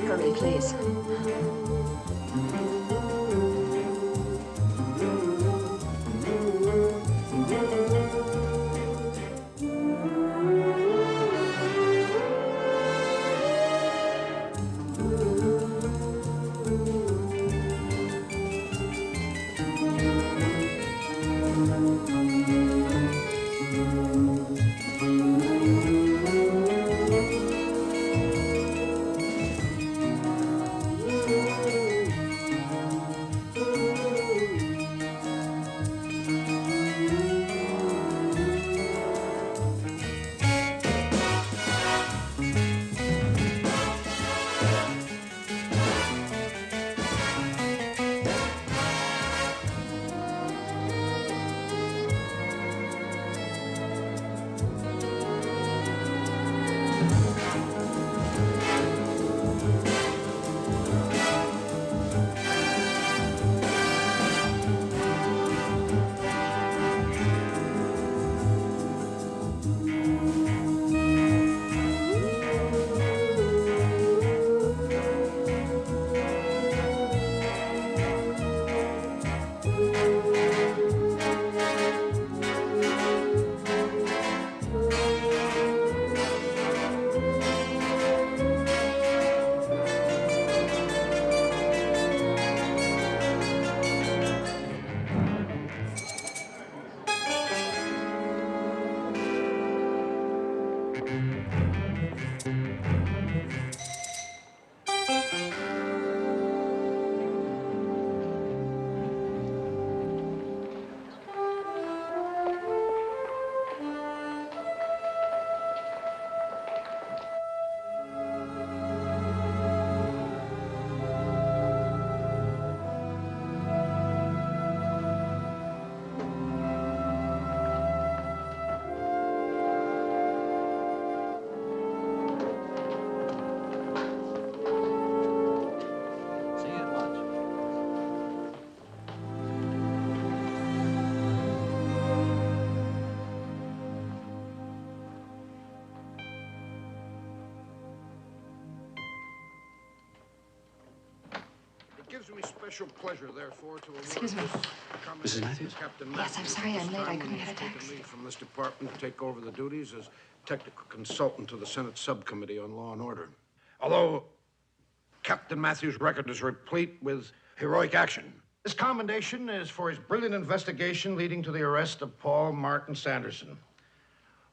Hurry, please. Gives me special pleasure, therefore, to award Excuse me. Mrs. Matthews? Captain Yes, I'm sorry I'm late. I couldn't get a taxi. From this department to take over the duties as technical consultant to the Senate Subcommittee on Law and Order. Although Captain Matthews' record is replete with heroic action, this commendation is for his brilliant investigation leading to the arrest of Paul Martin Sanderson,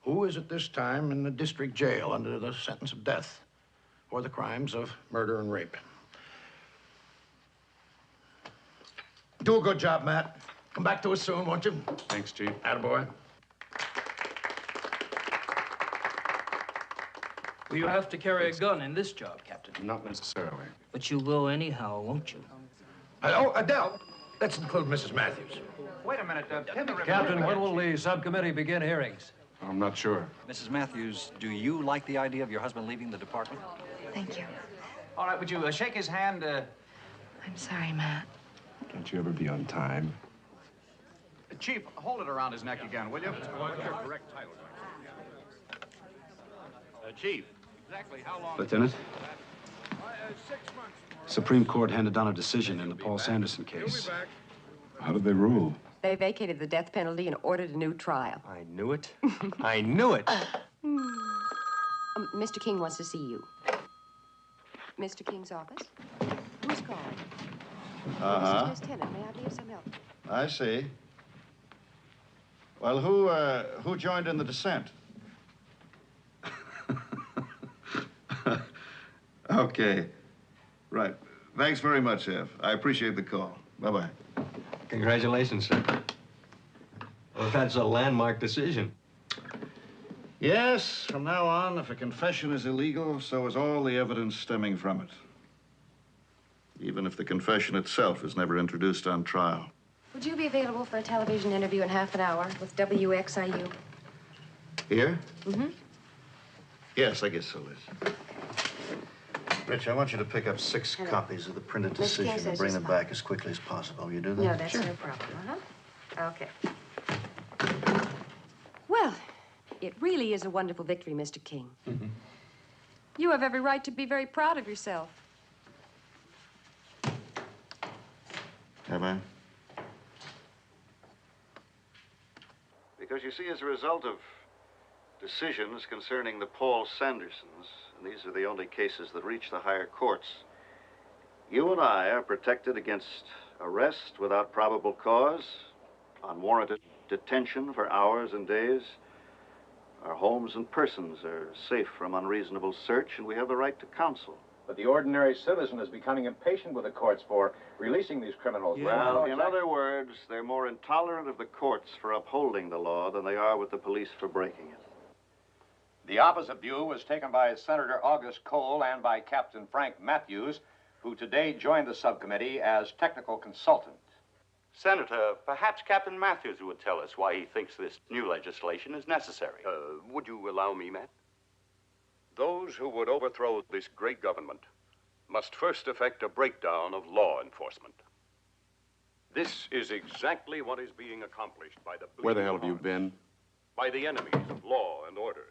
who is at this time in the district jail under the sentence of death for the crimes of murder and rape. Do a good job, Matt. Come back to us soon, won't you? Thanks, Chief. Attaboy. Will you have to carry a gun in this job, Captain? Not necessarily. But you will anyhow, won't you? Oh, Adele. Let's include Mrs. Matthews. Wait a minute, Captain, when will the subcommittee begin hearings? I'm not sure. Mrs. Matthews, do you like the idea of your husband leaving the department? Thank you. All right, would you shake his hand? I'm sorry, Matt. Can't you ever be on time? Chief, hold it around his neck again, will you? What's your correct title? Chief, exactly how long... Lieutenant, 6 months. Supreme Court handed down a decision in the Paul Sanderson case. How did they rule? They vacated the death penalty and ordered a new trial. I knew it. I knew it. Mr. King wants to see you. Mr. King's office? Who's calling? Uh-huh. This is Miss Tennant. May I be of some help? I see. Well, who joined in the dissent? Okay. Right. Thanks very much, F. I appreciate the call. Bye-bye. Congratulations, sir. Well, that's a landmark decision. Yes, from now on, if a confession is illegal, so is all the evidence stemming from it. Even if the confession itself is never introduced on trial. Would you be available for a television interview in half an hour with WXIU? Here? Mm-hmm. Yes, I guess so, Liz. Rich, I want you to pick up 6 copies of the printed decision and bring them back as quickly as possible. You do that? No, that's no problem. Uh-huh. Okay. Well, it really is a wonderful victory, Mr. King. Mm-hmm. You have every right to be very proud of yourself. man? Because you see, as a result of decisions concerning the Paul Sandersons, and these are the only cases that reach the higher courts, you and I are protected against arrest without probable cause, unwarranted detention for hours and days. Our homes and persons are safe from unreasonable search, and we have the right to counsel. But the ordinary citizen is becoming impatient with the courts for releasing these criminals. Well, in other words, they're more intolerant of the courts for upholding the law than they are with the police for breaking it. The opposite view was taken by Senator August Cole and by Captain Frank Matthews, who today joined the subcommittee as technical consultant. Senator, perhaps Captain Matthews would tell us why he thinks this new legislation is necessary. Would you allow me, Matt? Those who would overthrow this great government must first effect a breakdown of law enforcement. This is exactly what is being accomplished by the... Where the hell have you been? By the enemies of law and order.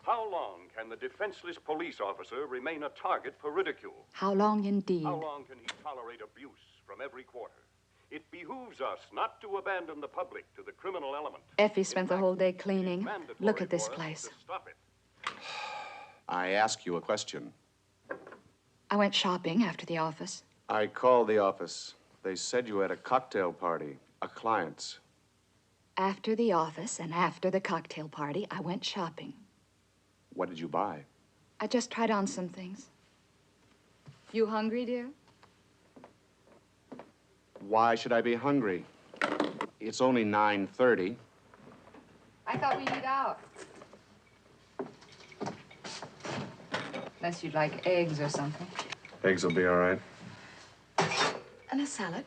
How long can the defenseless police officer remain a target for ridicule? How long indeed? How long can he tolerate abuse from every quarter? It behooves us not to abandon the public to the criminal element. Effie spent the whole day cleaning. Look at this place. Stop it. I ask you a question. I went shopping after the office. I called the office. They said you had a cocktail party, a client's. After the office and after the cocktail party, I went shopping. What did you buy? I just tried on some things. You hungry, dear? Why should I be hungry? It's only 9:30. I thought we'd eat out. Unless you'd like eggs or something. Eggs will be all right. And a salad.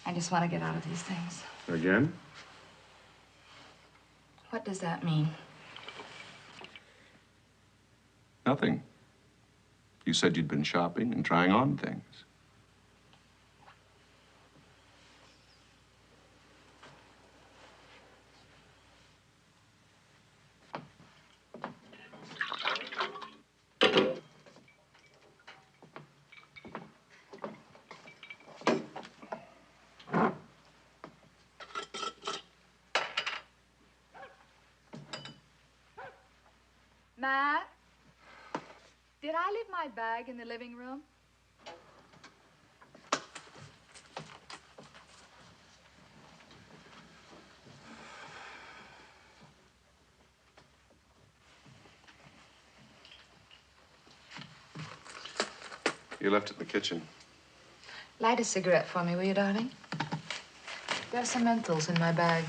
I just want to get out of these things. Again? What does that mean? Nothing. You said you'd been shopping and trying on things. Matt? Did I leave my bag in the living room? You left it in the kitchen. Light a cigarette for me, will you, darling? There are some menthols in my bag.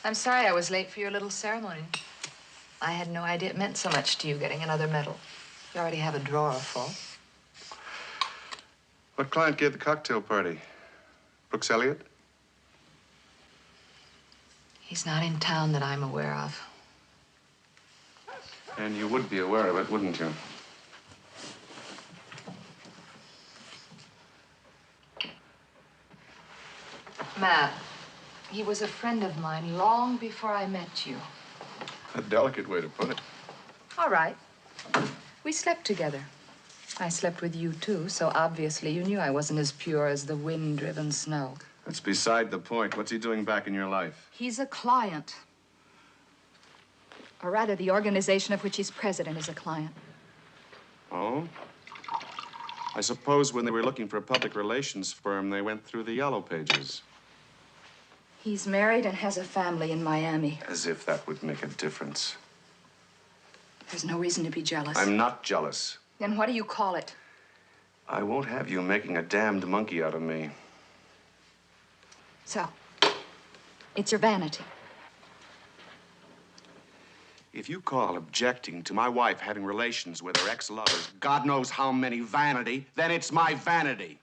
I'm sorry I was late for your little ceremony. I had no idea it meant so much to you getting another medal. You already have a drawer full. What client gave the cocktail party? Brooks Elliott? He's not in town that I'm aware of. And you would be aware of it, wouldn't you? Matt, he was a friend of mine long before I met you. A delicate way to put it. All right. We slept together. I slept with you, too, so obviously you knew I wasn't as pure as the wind-driven snow. That's beside the point. What's he doing back in your life? He's a client. Or rather, the organization of which he's president is a client. Oh? I suppose when they were looking for a public relations firm, they went through the yellow pages. He's married and has a family in Miami. As if that would make a difference. There's no reason to be jealous. I'm not jealous. Then what do you call it? I won't have you making a damned monkey out of me. So, it's your vanity. If you call objecting to my wife having relations with her ex-lovers, God knows how many vanity, then it's my vanity.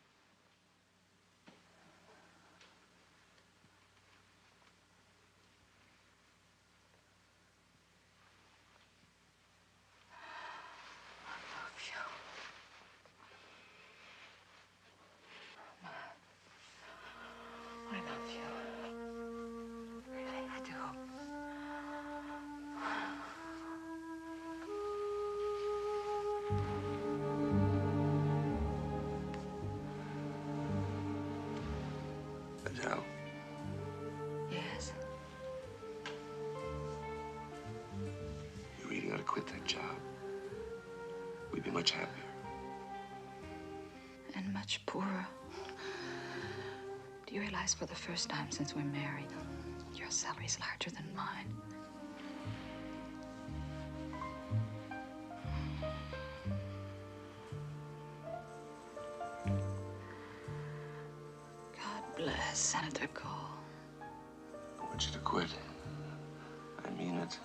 I love you. you'd be much happier. And much poorer. Do you realize for the first time since we're married, your salary's larger than mine? God bless Senator Cole. I want you to quit. I mean it.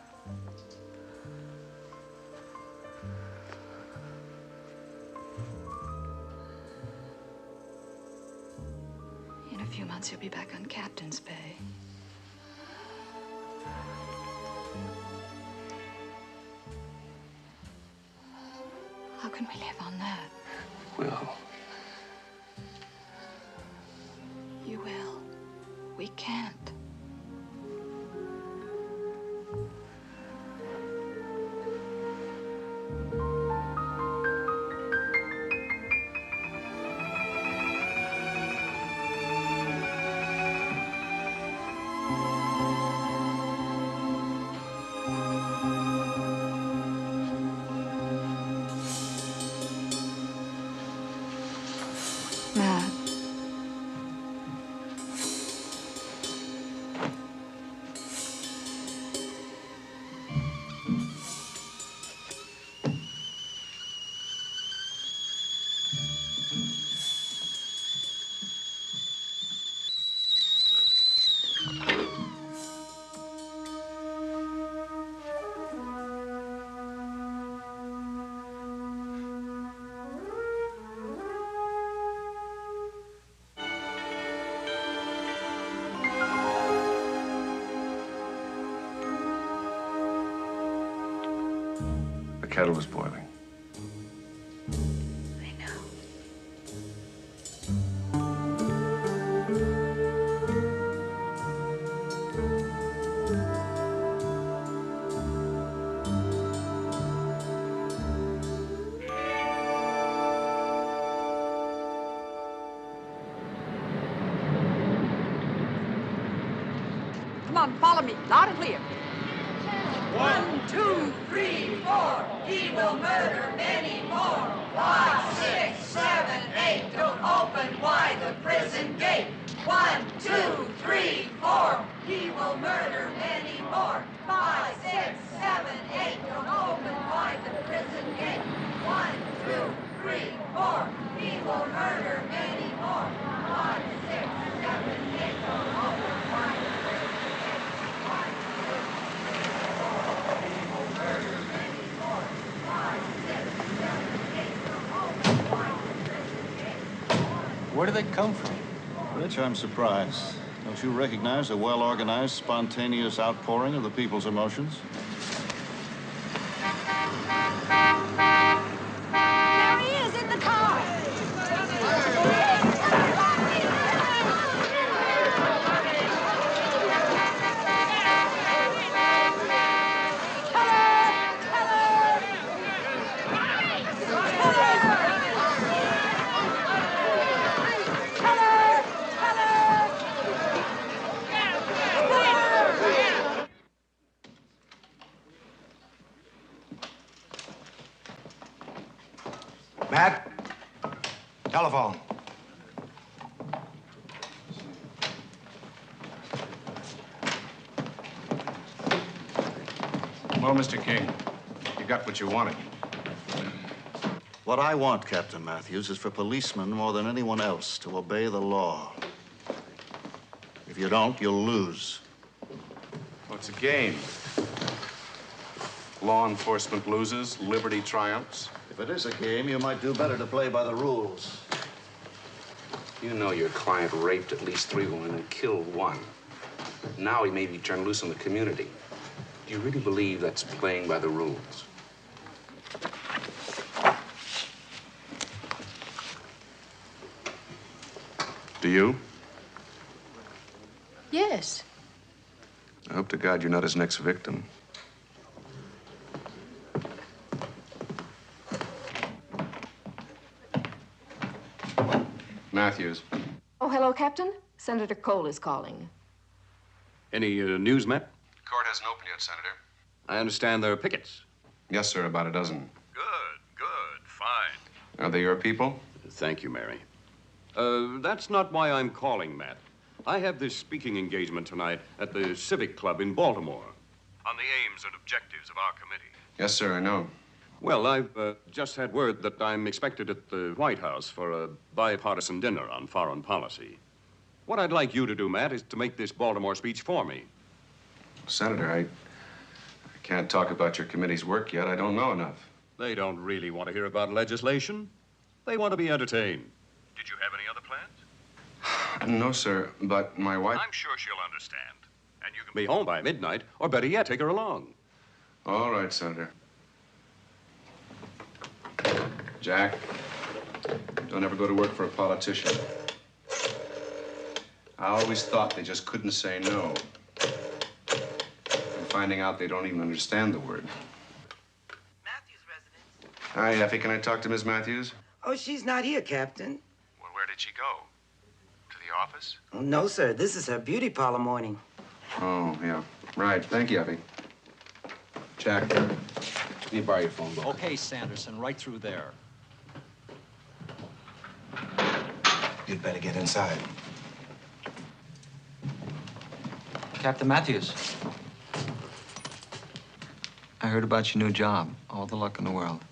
In a few months, you'll be back on captain's pay. How can we live on that? Will. You will. We can't. Matt. The kettle was boiling. I know. Come on, follow me, loud and clear. 1, 2, 3, 4. He will murder many more. 5, 6, 7, 8. Don't open wide the prison gate. 1, 2, 3, 4. He will murder many more. 5, 6, 7, 8. Don't open wide the prison gate. 1, 2, 3, 4. He will murder many more. 5, 6, 7, 8. Don't open wide the prison gate. 1, 2, 3, 4. He will murder many more. 5, 6, 7, 8. Don't open wide the prison gate. Where do they come from? Rich, I'm surprised. Don't you recognize a well-organized, spontaneous outpouring of the people's emotions? There he is in the car. Matt? Telephone. Well, Mr. King, you got what you wanted. What I want, Captain Matthews, is for policemen more than anyone else to obey the law. If you don't, you'll lose. Well, it's a game. Law enforcement loses, liberty triumphs. If it is a game, you might do better to play by the rules. You know your client raped at least 3 women and killed 1. Now he may be turned loose in the community. Do you really believe that's playing by the rules? Do you? Yes. I hope to God you're not his next victim. Matthews. Oh, hello, Captain. Senator Cole is calling. Any news, Matt? Court hasn't opened yet, Senator. I understand there are pickets. Yes, sir, about a dozen. Good, good. Are they your people? Thank you, Mary. That's not why I'm calling, Matt. I have this speaking engagement tonight at the Civic Club in Baltimore on the aims and objectives of our committee. Yes, sir, I know. Well, I've just had word that I'm expected at the White House for a bipartisan dinner on foreign policy. What I'd like you to do, Matt, is to make this Baltimore speech for me. Senator, I can't talk about your committee's work yet. I don't know enough. They don't really want to hear about legislation. They want to be entertained. Did you have any other plans? No, sir, but my wife... I'm sure she'll understand. And you can be home by midnight, or better yet, take her along. All right, Senator. Jack, don't ever go to work for a politician. I always thought they just couldn't say no. I'm finding out they don't even understand the word. Matthews residence. Hi, Effie, can I talk to Miss Matthews? Oh, she's not here, Captain. Well, where did she go? To the office? Oh, no, sir. This is her beauty parlor morning. Oh, yeah. Right. Thank you, Effie. Jack, let me borrow your phone book. Okay, Sanderson, right through there. You'd better get inside. Captain Matthews. I heard about your new job. All the luck in the world.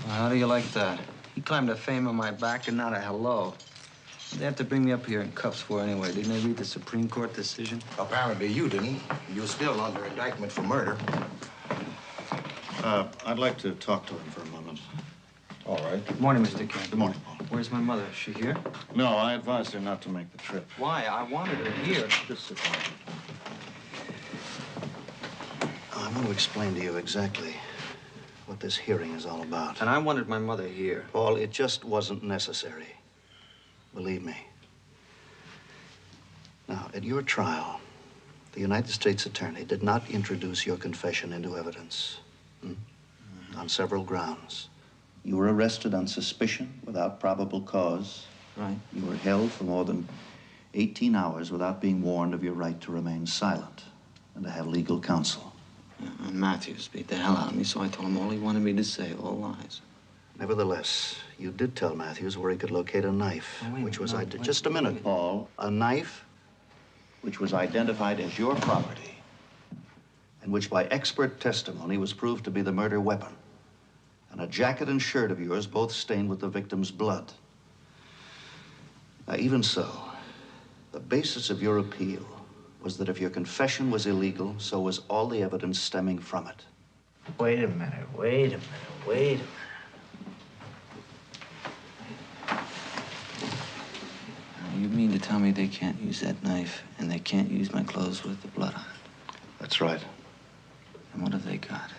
Well, how do you like that? He climbed a fame on my back and not a hello. They have to bring me up here in cuffs for anyway. Didn't they read the Supreme Court decision? Apparently you didn't. You're still under indictment for murder. I'd like to talk to him for a moment. All right. Good morning, Mr. King. Good morning, Paul. Where's my mother? Is she here? No, I advised her not to make the trip. Why? I wanted her here. Just sit down. I want to explain to you exactly what this hearing is all about. And I wanted my mother here. Paul, it just wasn't necessary. Believe me. Now, at your trial, the United States Attorney did not introduce your confession into evidence. On several grounds. You were arrested on suspicion without probable cause. Right. You were held for more than 18 hours without being warned of your right to remain silent and to have legal counsel. Matthews beat the hell out of me, so I told him all he wanted me to say, all lies. Nevertheless, you did tell Matthews where he could locate a knife, which was just a minute, Paul. A knife which was identified as your property, and which by expert testimony was proved to be the murder weapon, and a jacket and shirt of yours both stained with the victim's blood. Now, even so, the basis of your appeal was that if your confession was illegal, so was all the evidence stemming from it. Wait a minute, wait a minute, wait a minute. You mean to tell me they can't use that knife and they can't use my clothes with the blood on it? That's right. And what have they got?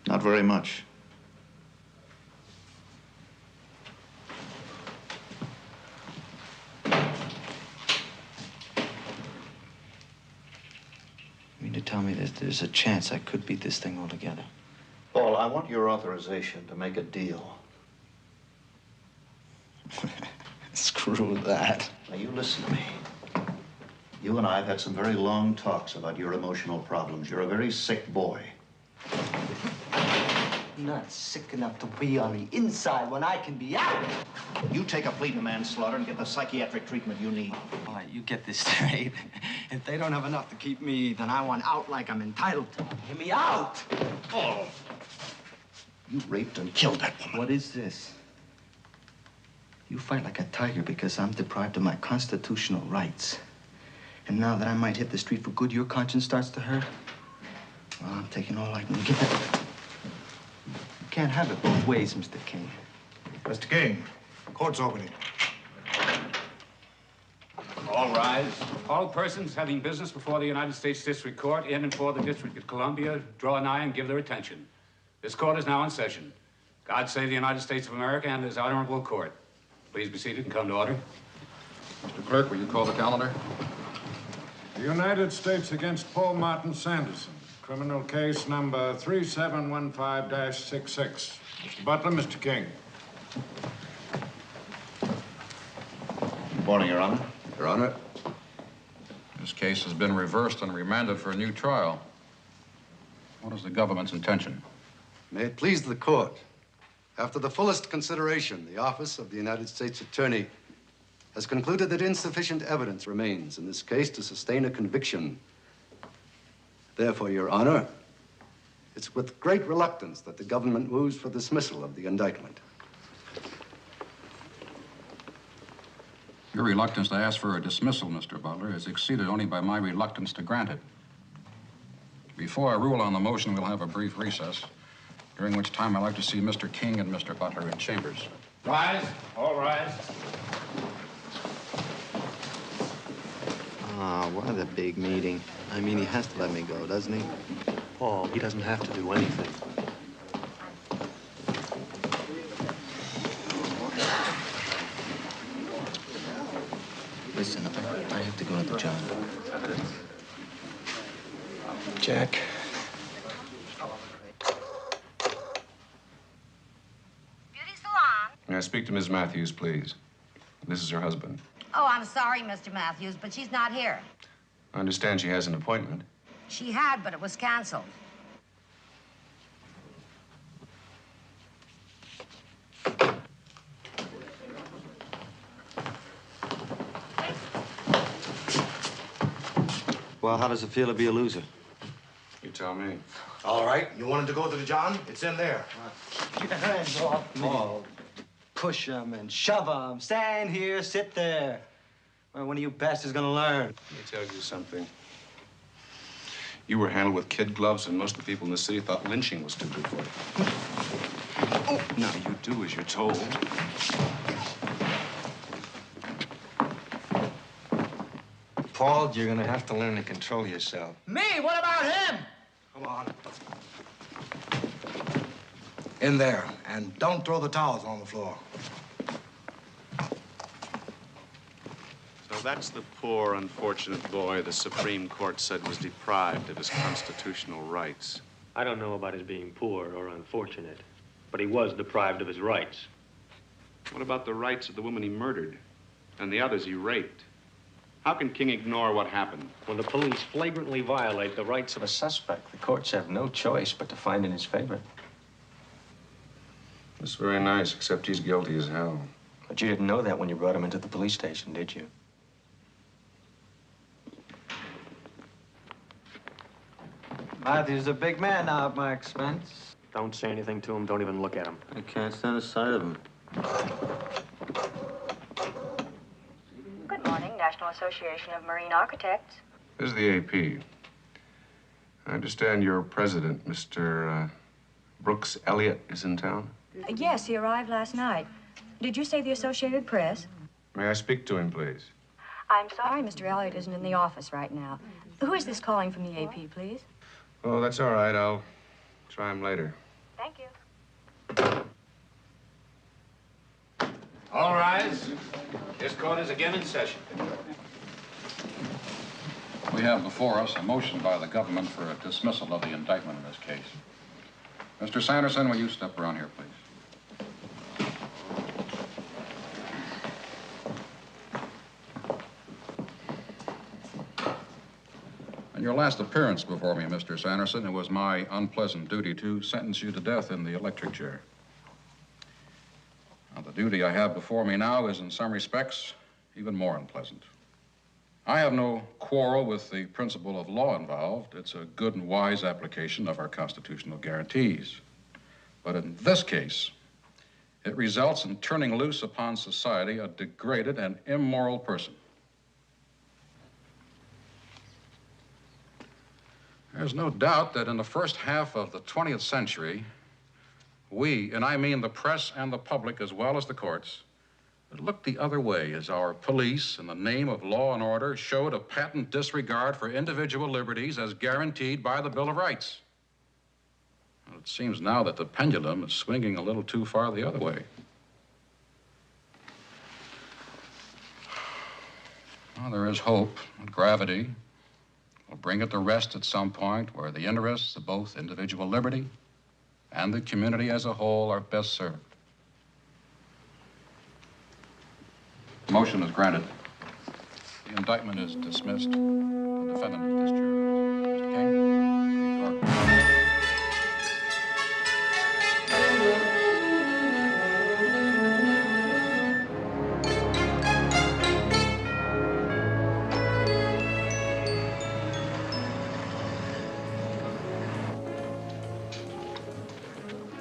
Not very much. You mean to tell me that there's a chance I could beat this thing altogether? Paul, I want your authorization to make a deal. Screw that. Now, you listen to me. You and I have had some very long talks about your emotional problems. You're a very sick boy. I'm not sick enough to be on the inside when I can be out. You take a plea to manslaughter and get the psychiatric treatment you need. All right, you get this straight. If they don't have enough to keep me, then I want out like I'm entitled to. Get me out! Paul, you raped and killed that woman. What is this? You fight like a tiger because I'm deprived of my constitutional rights. And now that I might hit the street for good, your conscience starts to hurt? Well, I'm taking all I can get. You can't have it both ways, Mr. King. Mr. King, court's opening. All rise. All persons having business before the United States District Court in and for the District of Columbia draw nigh and give their attention. This court is now in session. God save the United States of America and this honorable court. Please be seated and come to order. Mr. Clerk, will you call the calendar? The United States against Paul Martin Sanderson. Criminal case number 3715-66. Mr. Butler, Mr. King. Good morning, Your Honor. Your Honor. This case has been reversed and remanded for a new trial. What is the government's intention? May it please the court, after the fullest consideration, the Office of the United States Attorney has concluded that insufficient evidence remains in this case to sustain a conviction. Therefore, Your Honor, it's with great reluctance that the government moves for dismissal of the indictment. Your reluctance to ask for a dismissal, Mr. Butler, is exceeded only by my reluctance to grant it. Before I rule on the motion, we'll have a brief recess, during which time I'd like to see Mr. King and Mr. Butler in chambers. Rise. All rise. Ah, what a big meeting. I mean, he has to let me go, doesn't he? Paul, he doesn't have to do anything. Listen, I have to go to the John. Jack. May I speak to Ms. Matthews, please? This is her husband. Oh, I'm sorry, Mr. Matthews, but she's not here. I understand she has an appointment. She had, but it was canceled. Well, how does it feel to be a loser? You tell me. All right, you wanted to go to the John? It's in there. Keep your hands off me. Oh, push them and shove them. Stand here, sit there. Well, when are you bastards gonna learn? Let me tell you something. You were handled with kid gloves, and most of the people in the city thought lynching was too good for you. Oh, now you do as you're told. Paul, you're gonna have to learn to control yourself. Me? What about him? Come on. In there, and don't throw the towels on the floor. So that's the poor, unfortunate boy the Supreme Court said was deprived of his constitutional rights. I don't know about his being poor or unfortunate, but he was deprived of his rights. What about the rights of the woman he murdered and the others he raped? How can King ignore what happened? When the police flagrantly violate the rights of a suspect, the courts have no choice but to find in his favor. That's very nice, except he's guilty as hell. But you didn't know that when you brought him into the police station, did you? Matthew's a big man now at my expense. Don't say anything to him. Don't even look at him. I can't stand the sight of him. Good morning, National Association of Marine Architects. This is the AP. I understand your president, Mr. Brooks Elliott, is in town. Yes, he arrived last night. Did you say the Associated Press? May I speak to him, please? I'm sorry, Mr. Elliott isn't in the office right now. Who is this calling from the AP, please? Oh, that's all right. I'll try him later. Thank you. All rise. This court is again in session. We have before us a motion by the government for a dismissal of the indictment in this case. Mr. Sanderson, will you step around here, please? In your last appearance before me, Mr. Sanderson, it was my unpleasant duty to sentence you to death in the electric chair. Now, the duty I have before me now is, in some respects, even more unpleasant. I have no quarrel with the principle of law involved. It's a good and wise application of our constitutional guarantees. But in this case, it results in turning loose upon society a degraded and immoral person. There's no doubt that in the first half of the 20th century, we, and I mean the press and the public as well as the courts, looked the other way as our police, in the name of law and order, showed a patent disregard for individual liberties as guaranteed by the Bill of Rights. Well, it seems now that the pendulum is swinging a little too far the other way. Well, there is hope and gravity. We'll bring it to rest at some point where the interests of both individual liberty and the community as a whole are best served. The motion is granted. The indictment is dismissed. The defendant is discharged. Mr. King, the court.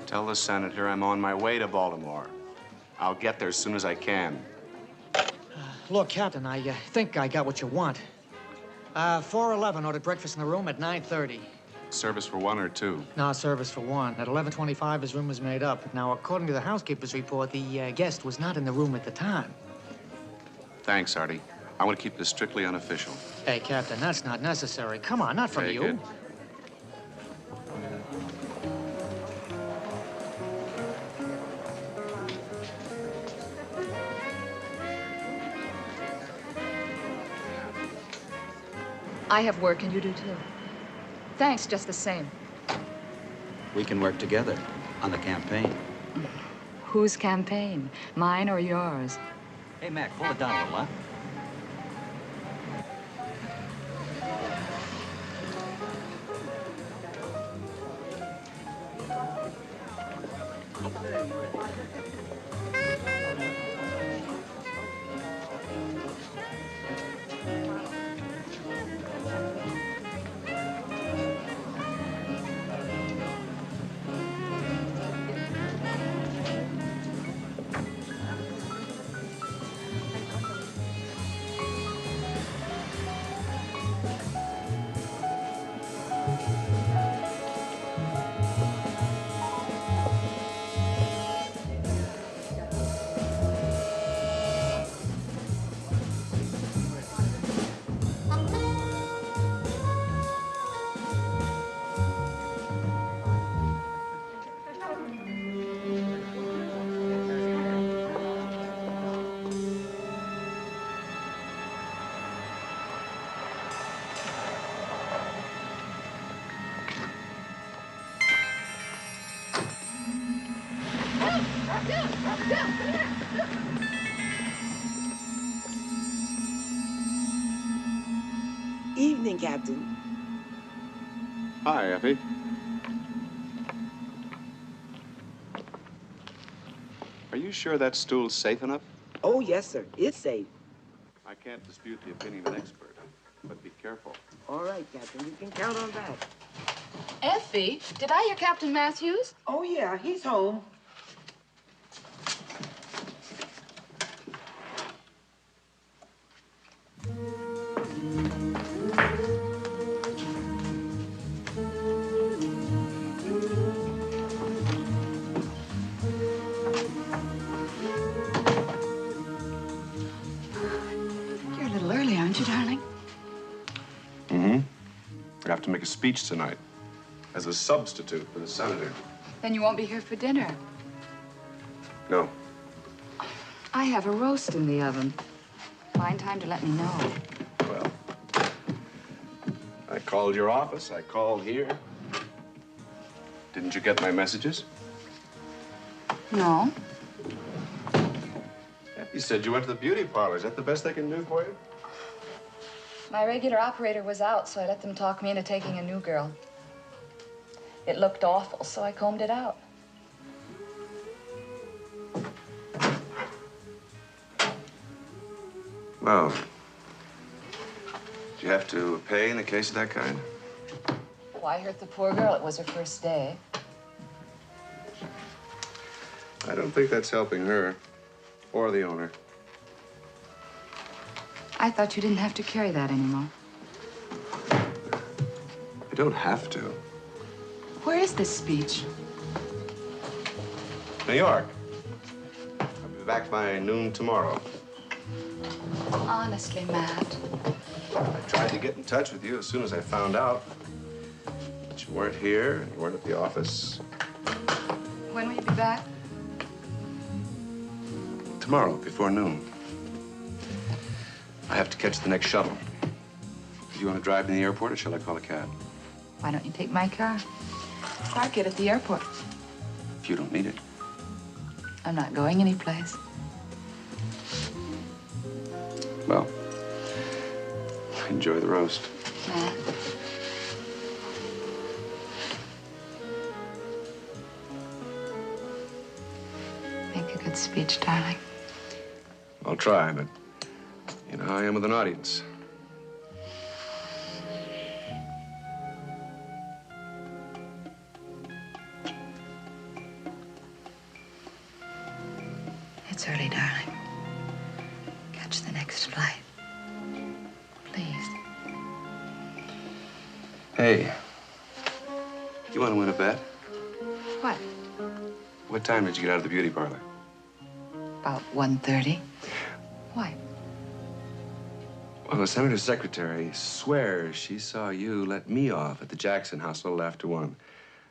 Tell the senator I'm on my way to Baltimore. I'll get there as soon as I can. Look, Captain, I think I got what you want. 411 ordered breakfast in the room at 9:30. Service for one or two? No, service for one. At 11:25, his room was made up. Now, according to the housekeeper's report, the guest was not in the room at the time. Thanks, Artie. I want to keep this strictly unofficial. Hey, Captain, that's not necessary. Come on, not from Take you. it. I have work and you do too. Thanks, just the same. We can work together on the campaign. Whose campaign? Mine or yours? Hey, Mac, pull it down a little, huh? Evening, Captain. Hi, Effie. Are you sure that stool's safe enough? Oh, yes, sir. It's safe. I can't dispute the opinion of an expert, but be careful. All right, Captain. You can count on that. Effie, did I hear Captain Matthews? Oh, yeah. He's home. You're a little early, aren't you, darling? Mm-hmm. I have to make a speech tonight as a substitute for the senator. Then you won't be here for dinner. No. I have a roast in the oven. Find time to let me know. Well, I called your office. I called here. Didn't you get my messages? No. You said you went to the beauty parlor. Is that the best they can do for you? My regular operator was out, so I let them talk me into taking a new girl. It looked awful, so I combed it out. Well, do you have to pay in a case of that kind? Why hurt the poor girl? It was her first day. I don't think that's helping her or the owner. I thought you didn't have to carry that anymore. I don't have to. Where is this speech? New York. I'll be back by noon tomorrow. Honestly, Matt. I tried to get in touch with you as soon as I found out. But you weren't here, and you weren't at the office. When will you be back? Tomorrow, before noon. I have to catch the next shuttle. Do you want to drive me to the airport, or shall I call a cab? Why don't you take my car? Park it at the airport. If you don't need it. I'm not going anyplace. Well, Enjoy the roast. Matt. Make a good speech, darling. I'll try, but you know how I am with an audience. It's early, darling. Catch the next flight. Please. Hey, you want to win a bet? What? What time did you get out of the beauty parlor? About 1:30. Why? Well, the senator's secretary swears she saw you let me off at the Jackson house a little after 1.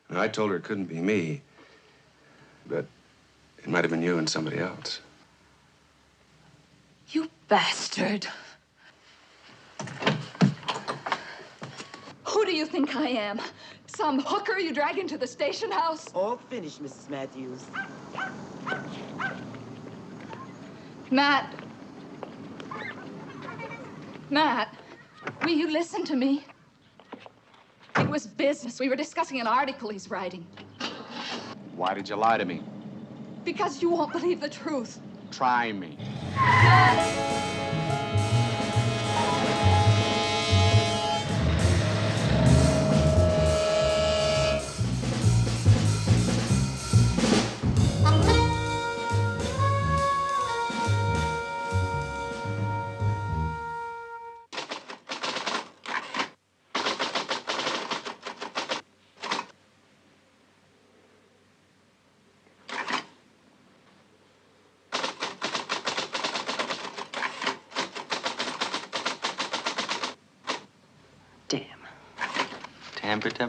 And I told her it couldn't be me, but it might have been you and somebody else. You bastard. Who do you think I am? Some hooker you drag into the station house? All finished, Mrs. Matthews. Matt. Matt, will you listen to me? It was business. We were discussing an article he's writing. Why did you lie to me? Because you won't believe the truth. Try me.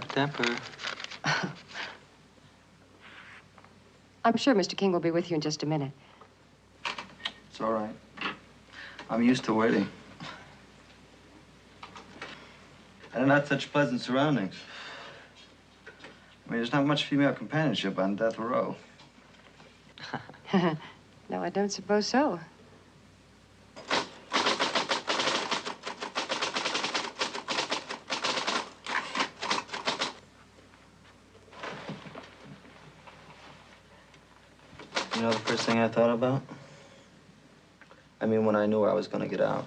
Temper. I'm sure Mr. King will be with you in just a minute. It's all right. I'm used to waiting. And not such pleasant surroundings. I mean, there's not much female companionship on death row. No, I don't suppose so. You know the first thing I thought about? I mean, when I knew I was gonna get out.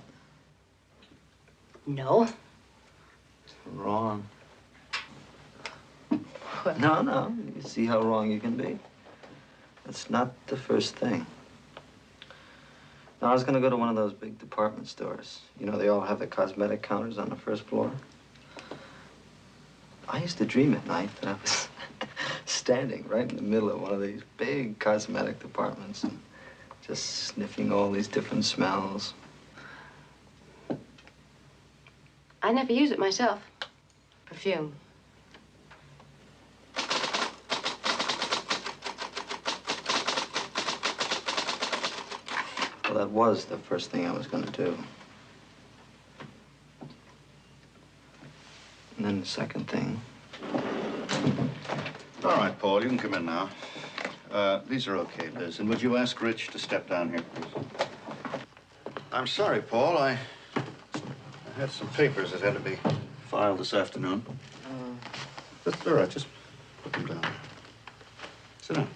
No. Wrong. No. You see how wrong you can be. That's not the first thing. No, I was gonna go to one of those big department stores. You know, they all have the cosmetic counters on the first floor. I used to dream at night that I was standing right in the middle of one of these big cosmetic departments and just sniffing all these different smells. I never use it myself. Perfume. Well, that was the first thing I was gonna do. And then the second thing. All right, Paul, you can come in now. These are okay, Liz. And would you ask Rich to step down here, please? I'm sorry, Paul. I had some papers that had to be filed this afternoon. That's all right. Just put them down. Sit down.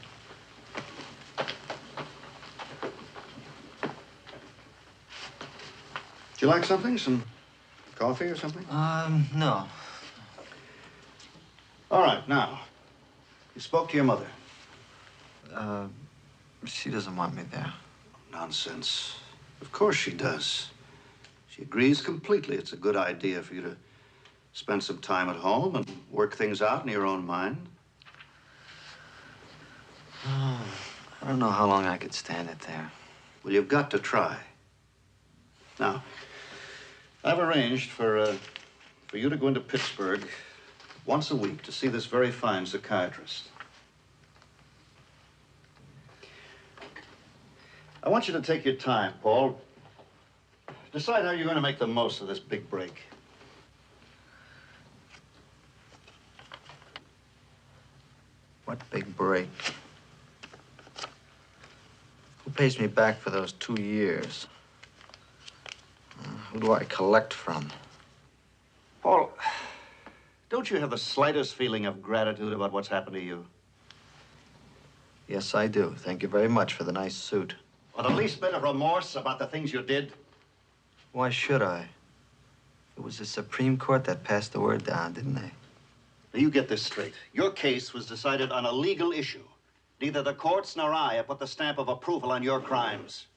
Would you like something? Some coffee or something? No. All right, now. You spoke to your mother. She doesn't want me there. Nonsense. Of course she does. She agrees completely. It's a good idea for you to spend some time at home and work things out in your own mind. I don't know how long I could stand it there. Well, you've got to try. Now, I've arranged for you to go into Pittsburgh once a week to see this very fine psychiatrist. I want you to take your time, Paul. Decide how you're going to make the most of this big break. What big break? Who pays me back for those 2 years? Who do I collect from? Paul, don't you have the slightest feeling of gratitude about what's happened to you? Yes, I do. Thank you very much for the nice suit. Or the least bit of remorse about the things you did? Why should I? It was the Supreme Court that passed the word down, didn't they? Now, you get this straight. Your case was decided on a legal issue. Neither the courts nor I have put the stamp of approval on your crimes.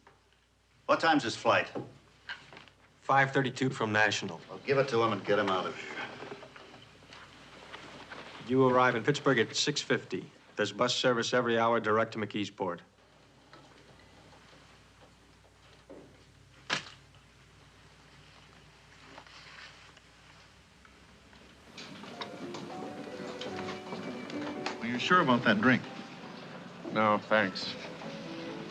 What time's his flight? 5:32 from National. Well, give it to him and get him out of here. You arrive in Pittsburgh at 6:50. There's bus service every hour direct to McKeesport. Are you sure about that drink? No, thanks.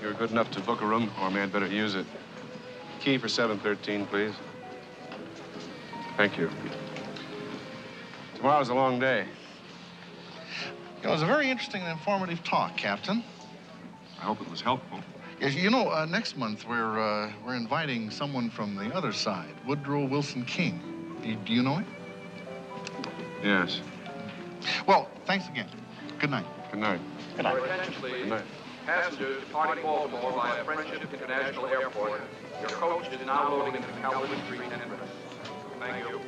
You were good enough to book a room for me. I'd better use it. Key for 713, please. Thank you. Tomorrow's a long day. It was a very interesting and informative talk, Captain. I hope it was helpful. Yes, you know, next month we're inviting someone from the other side, Woodrow Wilson King. Do you know him? Yes. Well, thanks again. Good night. Good night. Good night. Your attention, please. Good night. Passengers departing Baltimore via Friendship International Airport. Your coach is now loading into Calvin Street entrance. Thank you.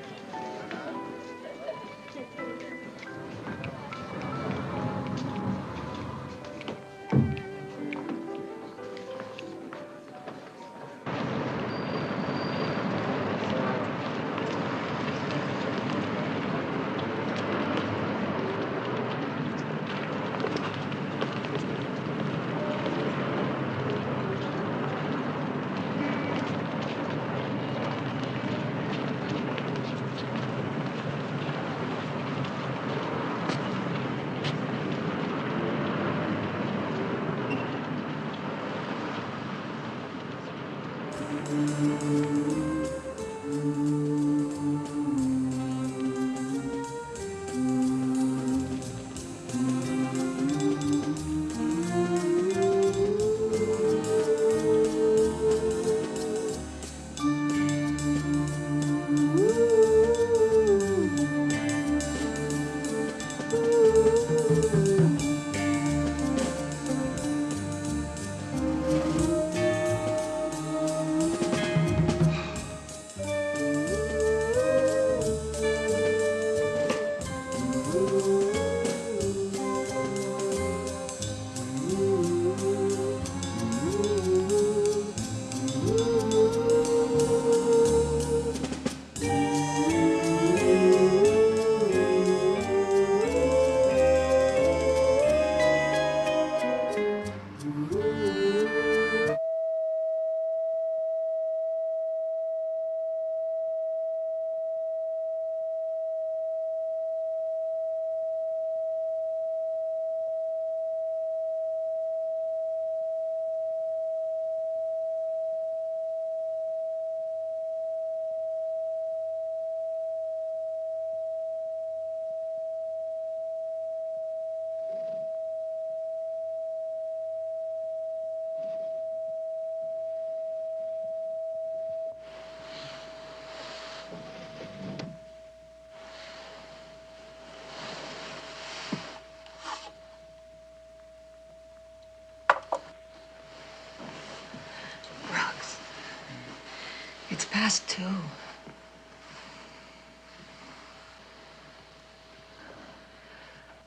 It's past 2.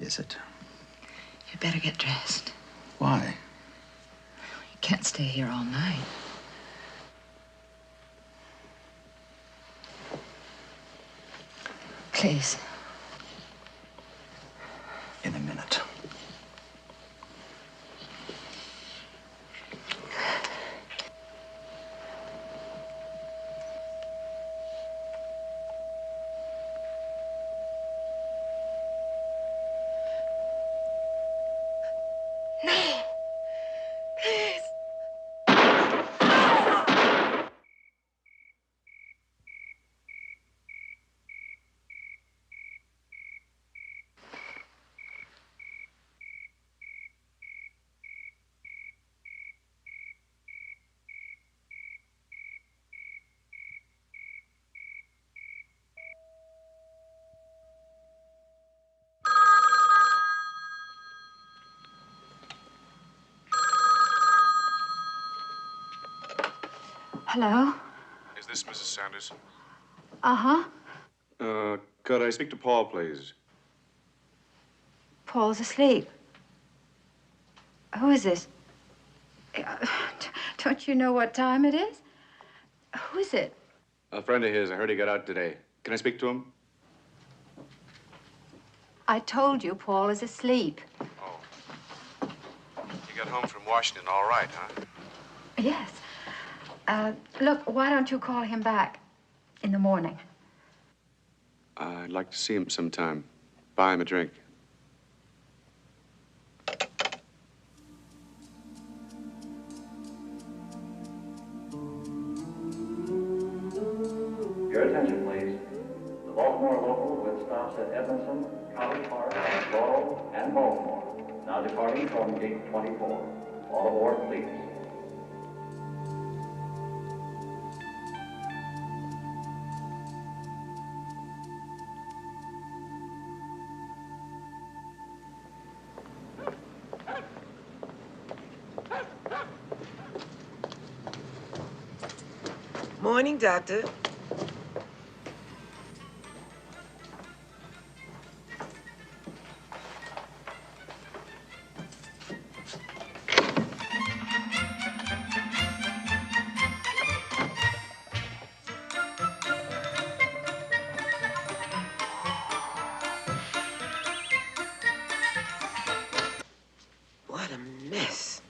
Is it? You'd better get dressed. Why? You can't stay here all night. Please. In a minute. Hello? Is this Mrs. Sanderson? Uh-huh. Could I speak to Paul, please? Paul's asleep. Who is this? Don't you know what time it is? Who is it? A friend of his. I heard he got out today. Can I speak to him? I told you Paul is asleep. You got home from Washington all right, huh? Yes. Look, why don't you call him back in the morning? I'd like to see him sometime. Buy him a drink. Your attention, please. The Baltimore local with stops at Edmondson, College Park, Laurel, and Baltimore. Now departing from gate 24. All aboard, please. Morning, Doctor. What a mess.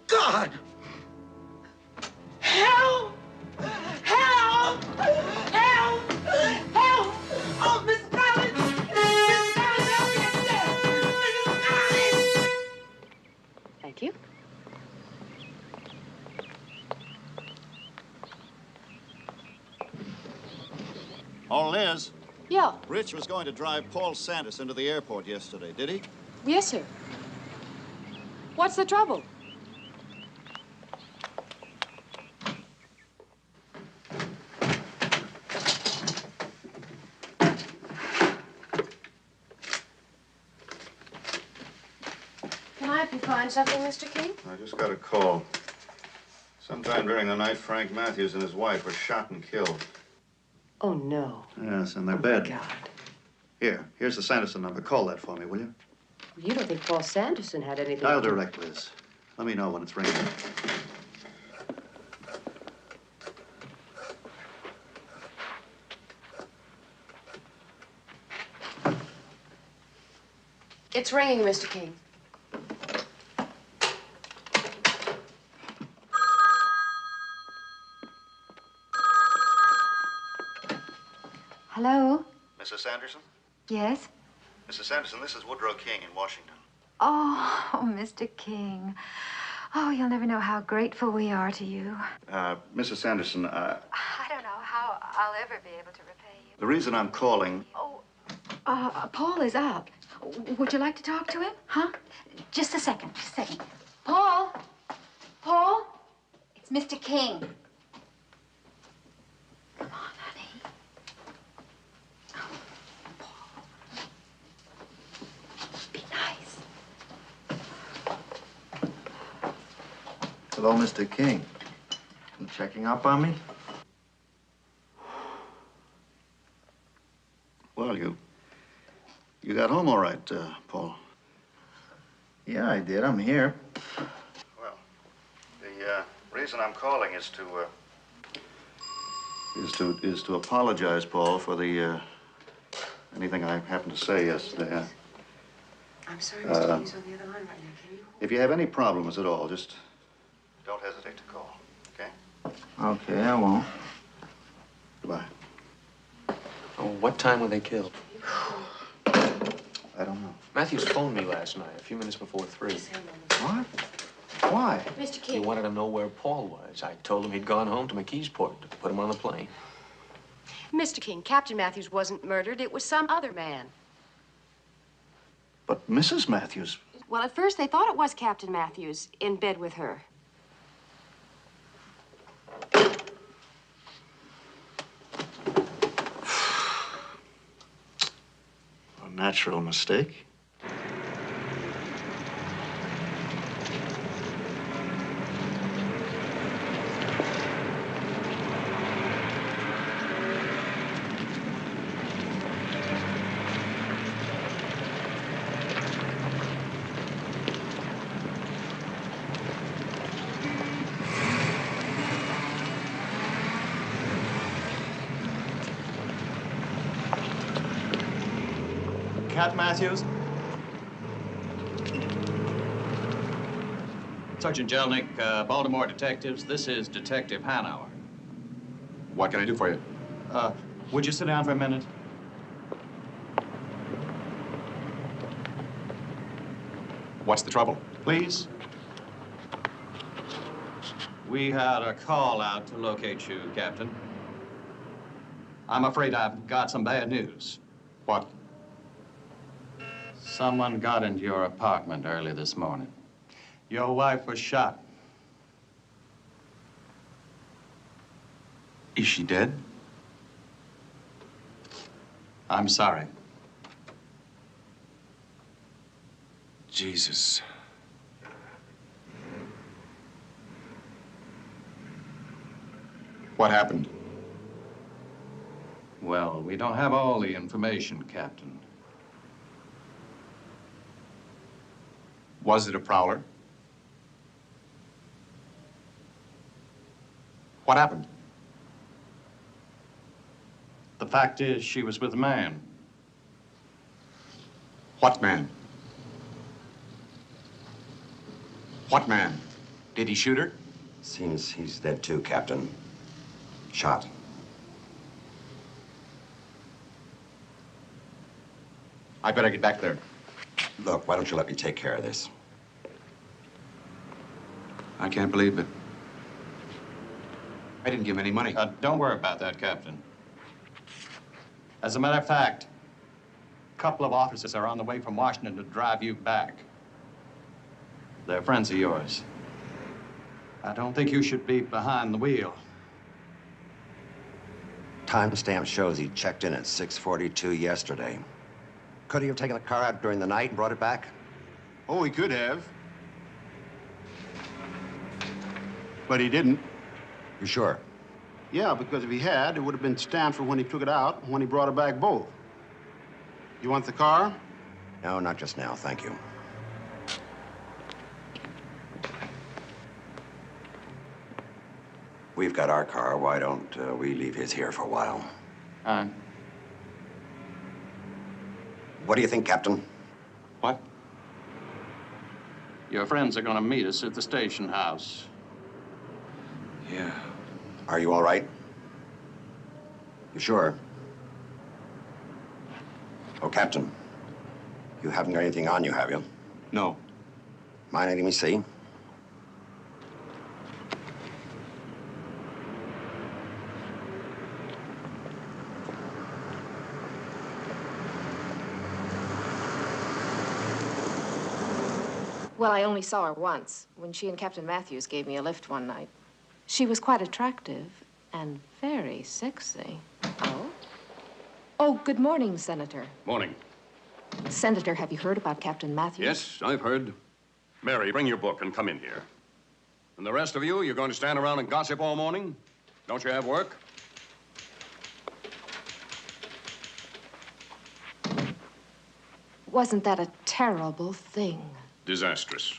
God! Help! Help! Help! Help! Oh, Miss Collins! Miss Collins, help me! I'm dead! Miss Collins! Thank you. Oh, Liz, Yeah. Rich was going to drive Paul Sanderson to the airport yesterday, did he? Yes, sir. What's the trouble? Can I help you find something, Mr. King? I just got a call. Sometime during the night, Frank Matthews and his wife were shot and killed. Oh, no. Yes, in their bed. Here's the Sanderson number. Call that for me, will you? You don't think Paul Sanderson had anything Dial to do- direct, Liz. Let me know when it's ringing. It's ringing, Mr. King. Hello? Mrs. Sanderson? Yes? Mrs. Sanderson, this is Woodrow King in Washington. Oh, Mr. King. Oh, you'll never know how grateful we are to you. Mrs. Sanderson, I don't know how I'll ever be able to repay you. the reason I'm calling... Paul is up. Would you like to talk to him? Huh? Just a second. Paul? Paul? It's Mr. King. Come on, honey. Paul. Be nice. Hello, Mr. King. You checking up on me? Well, you got home all right, Paul. Yeah, I did. I'm here. Well, the reason I'm calling is to is to apologize, Paul, for the anything I happened to say yesterday. I'm sorry, Mr. King's on the other line right now. Can you? If you have any problems at all, just don't hesitate to call, okay? Okay, I won't. Goodbye. Oh, what time were they killed? I don't know. Matthews phoned me last night, a few minutes before 3. What? Why? Mr. He King. wanted to know where Paul was. I told him he'd gone home to McKeesport to put him on the plane. Mr. King, Captain Matthews wasn't murdered. It was some other man. But Mrs. Matthews. Well, at first they thought it was Captain Matthews in bed with her. A natural mistake. Cat Matthews? Sergeant Jelnick, Baltimore detectives. This is Detective Hanauer. What can I do for you? Would you sit down for a minute? What's the trouble? Please. We had a call out to locate you, Captain. I'm afraid I've got some bad news. What? Someone got into your apartment early this morning. Your wife was shot. Is she dead? I'm sorry. Jesus. What happened? Well, we don't have all the information, Captain. Was it a prowler? What happened? The fact is, she was with a man. What man? What man? Did he shoot her? Seems he's dead too, Captain. Shot. I better get back there. Look, why don't you let me take care of this? I can't believe it. I didn't give him any money. Don't worry about that, Captain. As a matter of fact, a couple of officers are on the way from Washington to drive you back. They're friends of yours. I don't think you should be behind the wheel. Timestamp shows he checked in at 6:42 yesterday. Could he have taken the car out during the night and brought it back? Oh, he could have. But he didn't. You sure? Yeah, because if he had, it would have been stamped for when he took it out and when he brought it back both. You want the car? No, not just now, thank you. We've got our car. Why don't we leave his here for a while? What do you think, Captain? What? Your friends are going to meet us at the station house. Yeah. Are you all right? You sure? Oh, Captain, you haven't got anything on you, have you? No. Mind letting me see? Well, I only saw her once, when she and Captain Matthews gave me a lift one night. She was quite attractive and very sexy. Oh? Oh, good morning, Senator. Morning. Senator, have you heard about Captain Matthews? Yes, I've heard. Mary, bring your book and come in here. And the rest of you, you're going to stand around and gossip all morning? Don't you have work? Wasn't that a terrible thing? Disastrous.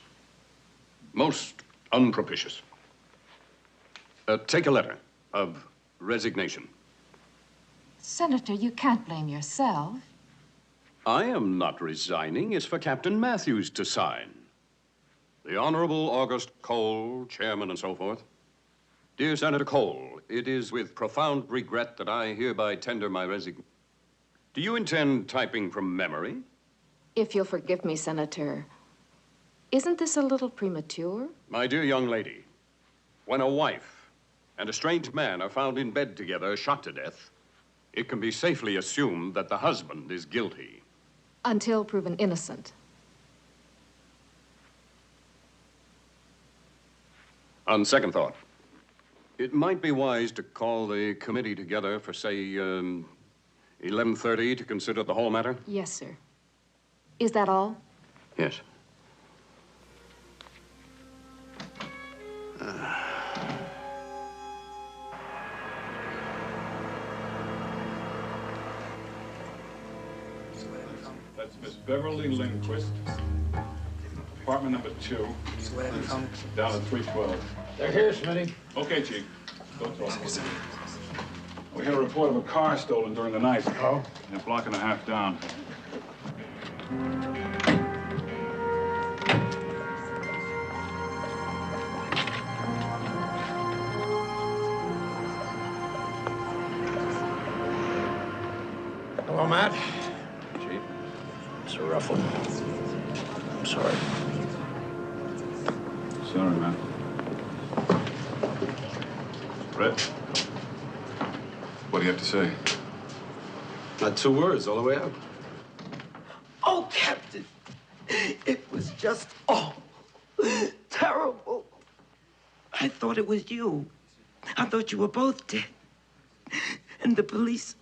Most unpropitious. Take a letter of resignation. Senator, you can't blame yourself. I am not resigning. It's for Captain Matthews to sign. The Honorable August Cole, chairman and so forth. Dear Senator Cole, it is with profound regret that I hereby tender my resignation. Do you intend typing from memory? If you'll forgive me, Senator, isn't this a little premature? My dear young lady, when a wife and a strange man are found in bed together, shot to death, it can be safely assumed that the husband is guilty. Until proven innocent. On second thought, it might be wise to call the committee together for, say, 11:30 to consider the whole matter? Yes, sir. Is that all? Yes. That's Miss Beverly Lindquist, apartment number 2, down at 312. They're here, Smitty. Okay, Chief. Go talk. We had a report of a car stolen during the night. Oh? A block and a half down. Hello, Matt. Chief? It's a rough one. I'm sorry. Sorry, man. Red? What do you have to say? Not 2 words, all the way out. Oh, Captain, it was just, terrible. I thought it was you. I thought you were both dead. And the police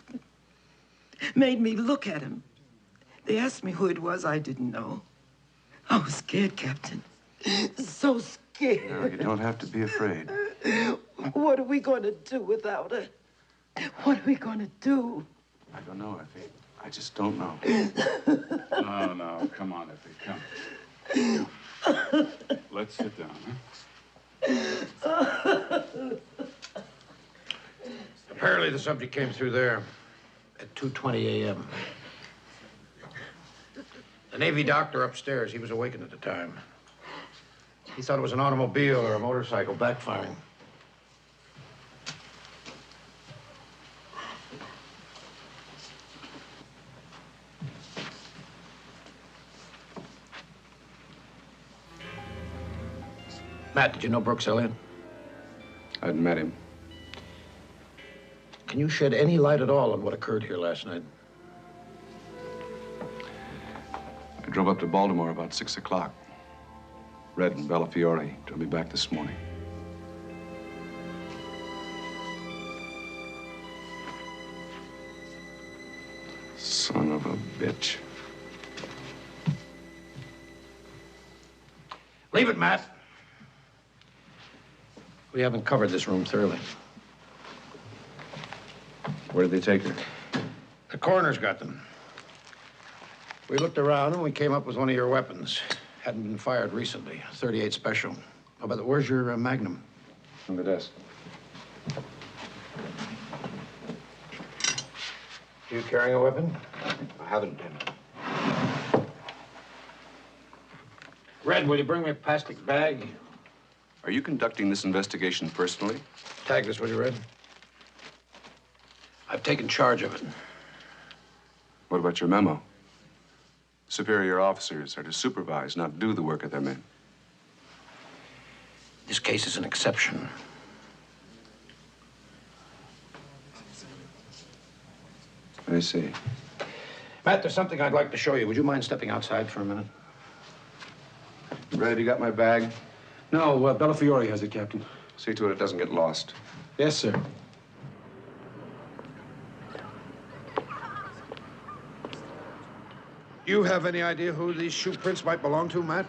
made me look at him. They asked me who it was. I didn't know. I was scared, Captain. So scared. No, you don't have to be afraid. What are we going to do without her? What are we going to do? I don't know, Effie. I just don't know. No, come on, Effie, come. Let's sit down, huh? Apparently the subject came through there at 2:20 a.m. The Navy doctor upstairs, he was awakened at the time. He thought it was an automobile or a motorcycle backfiring. Matt, did you know Brooks Elliott? I'd met him. Can you shed any light at all on what occurred here last night? I drove up to Baltimore about 6 o'clock. Red and Bellafiore drove me back this morning. Son of a bitch. Leave it, Matt. We haven't covered this room thoroughly. Where did they take her? The coroner's got them. We looked around and we came up with one of your weapons. Hadn't been fired recently, 38 special. Oh, but where's your Magnum? On the desk. You carrying a weapon? I haven't been. Red, will you bring me a plastic bag? Are you conducting this investigation personally? Tag this, will you, Red? I've taken charge of it. What about your memo? Superior officers are to supervise, not do the work of their men. This case is an exception. I see. Matt, there's something I'd like to show you. Would you mind stepping outside for a minute? Red, you got my bag? No, Bellafiore has it, Captain. See to it doesn't get lost. Yes, sir. You have any idea who these shoe prints might belong to, Matt?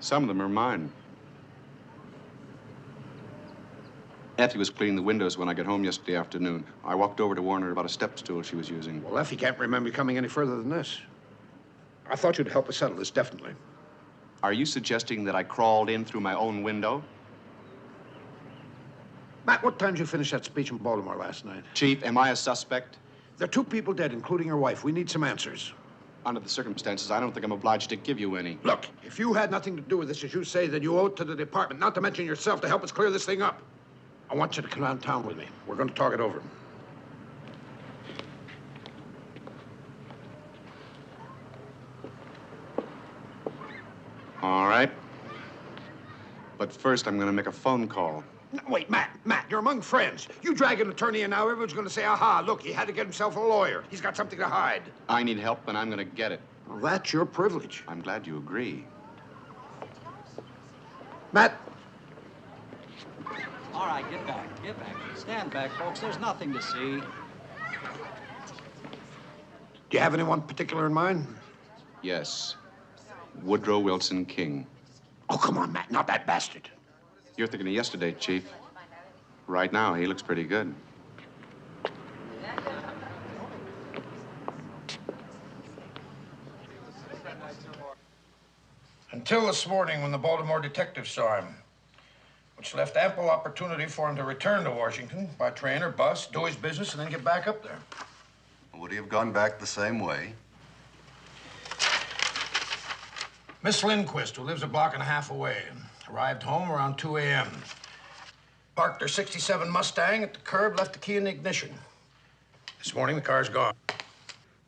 Some of them are mine. Effie was cleaning the windows when I got home yesterday afternoon. I walked over to warn her about a step stool she was using. Well, Effie can't remember coming any further than this. I thought you'd help us settle this, definitely. Are you suggesting that I crawled in through my own window? Matt, what time did you finish that speech in Baltimore last night? Chief, am I a suspect? There are 2 people dead, including your wife. We need some answers. Under the circumstances, I don't think I'm obliged to give you any. Look, if you had nothing to do with this, as you say, then you owe it to the department, not to mention yourself, to help us clear this thing up. I want you to come downtown with me. We're going to talk it over. All right. But first, I'm going to make a phone call. No, wait, Matt, you're among friends. You drag an attorney in now, everyone's going to say, aha, look, he had to get himself a lawyer. He's got something to hide. I need help, and I'm going to get it. Well, that's your privilege. I'm glad you agree. Matt. All right, get back, get back. Stand back, folks. There's nothing to see. Do you have anyone particular in mind? Yes. Woodrow Wilson King. Oh, come on, Matt, not that bastard. You're thinking of yesterday, Chief. Right now, he looks pretty good. Until this morning when the Baltimore detectives saw him, which left ample opportunity for him to return to Washington by train or bus, do his business, and then get back up there. Would he have gone back the same way? Miss Lindquist, who lives a block and a half away, arrived home around 2 a.m. Parked her '67 Mustang at the curb, left the key in the ignition. This morning, the car's gone.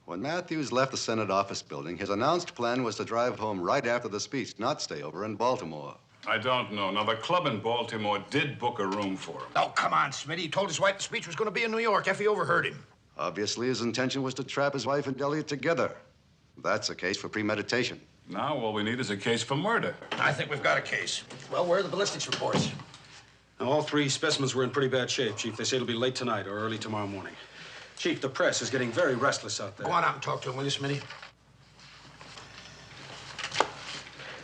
When Matthews left the Senate office building, his announced plan was to drive home right after the speech, not stay over in Baltimore. I don't know. Now, the club in Baltimore did book a room for him. Oh, come on, Smitty. He told his wife the speech was going to be in New York. Effie overheard him. Obviously, his intention was to trap his wife and Elliot together. That's a case for premeditation. Now, all we need is a case for murder. I think we've got a case. Well, where are the ballistics reports? Now, all 3 specimens were in pretty bad shape, Chief. They say it'll be late tonight or early tomorrow morning. Chief, the press is getting very restless out there. Go on out and talk to him, will you, Smitty?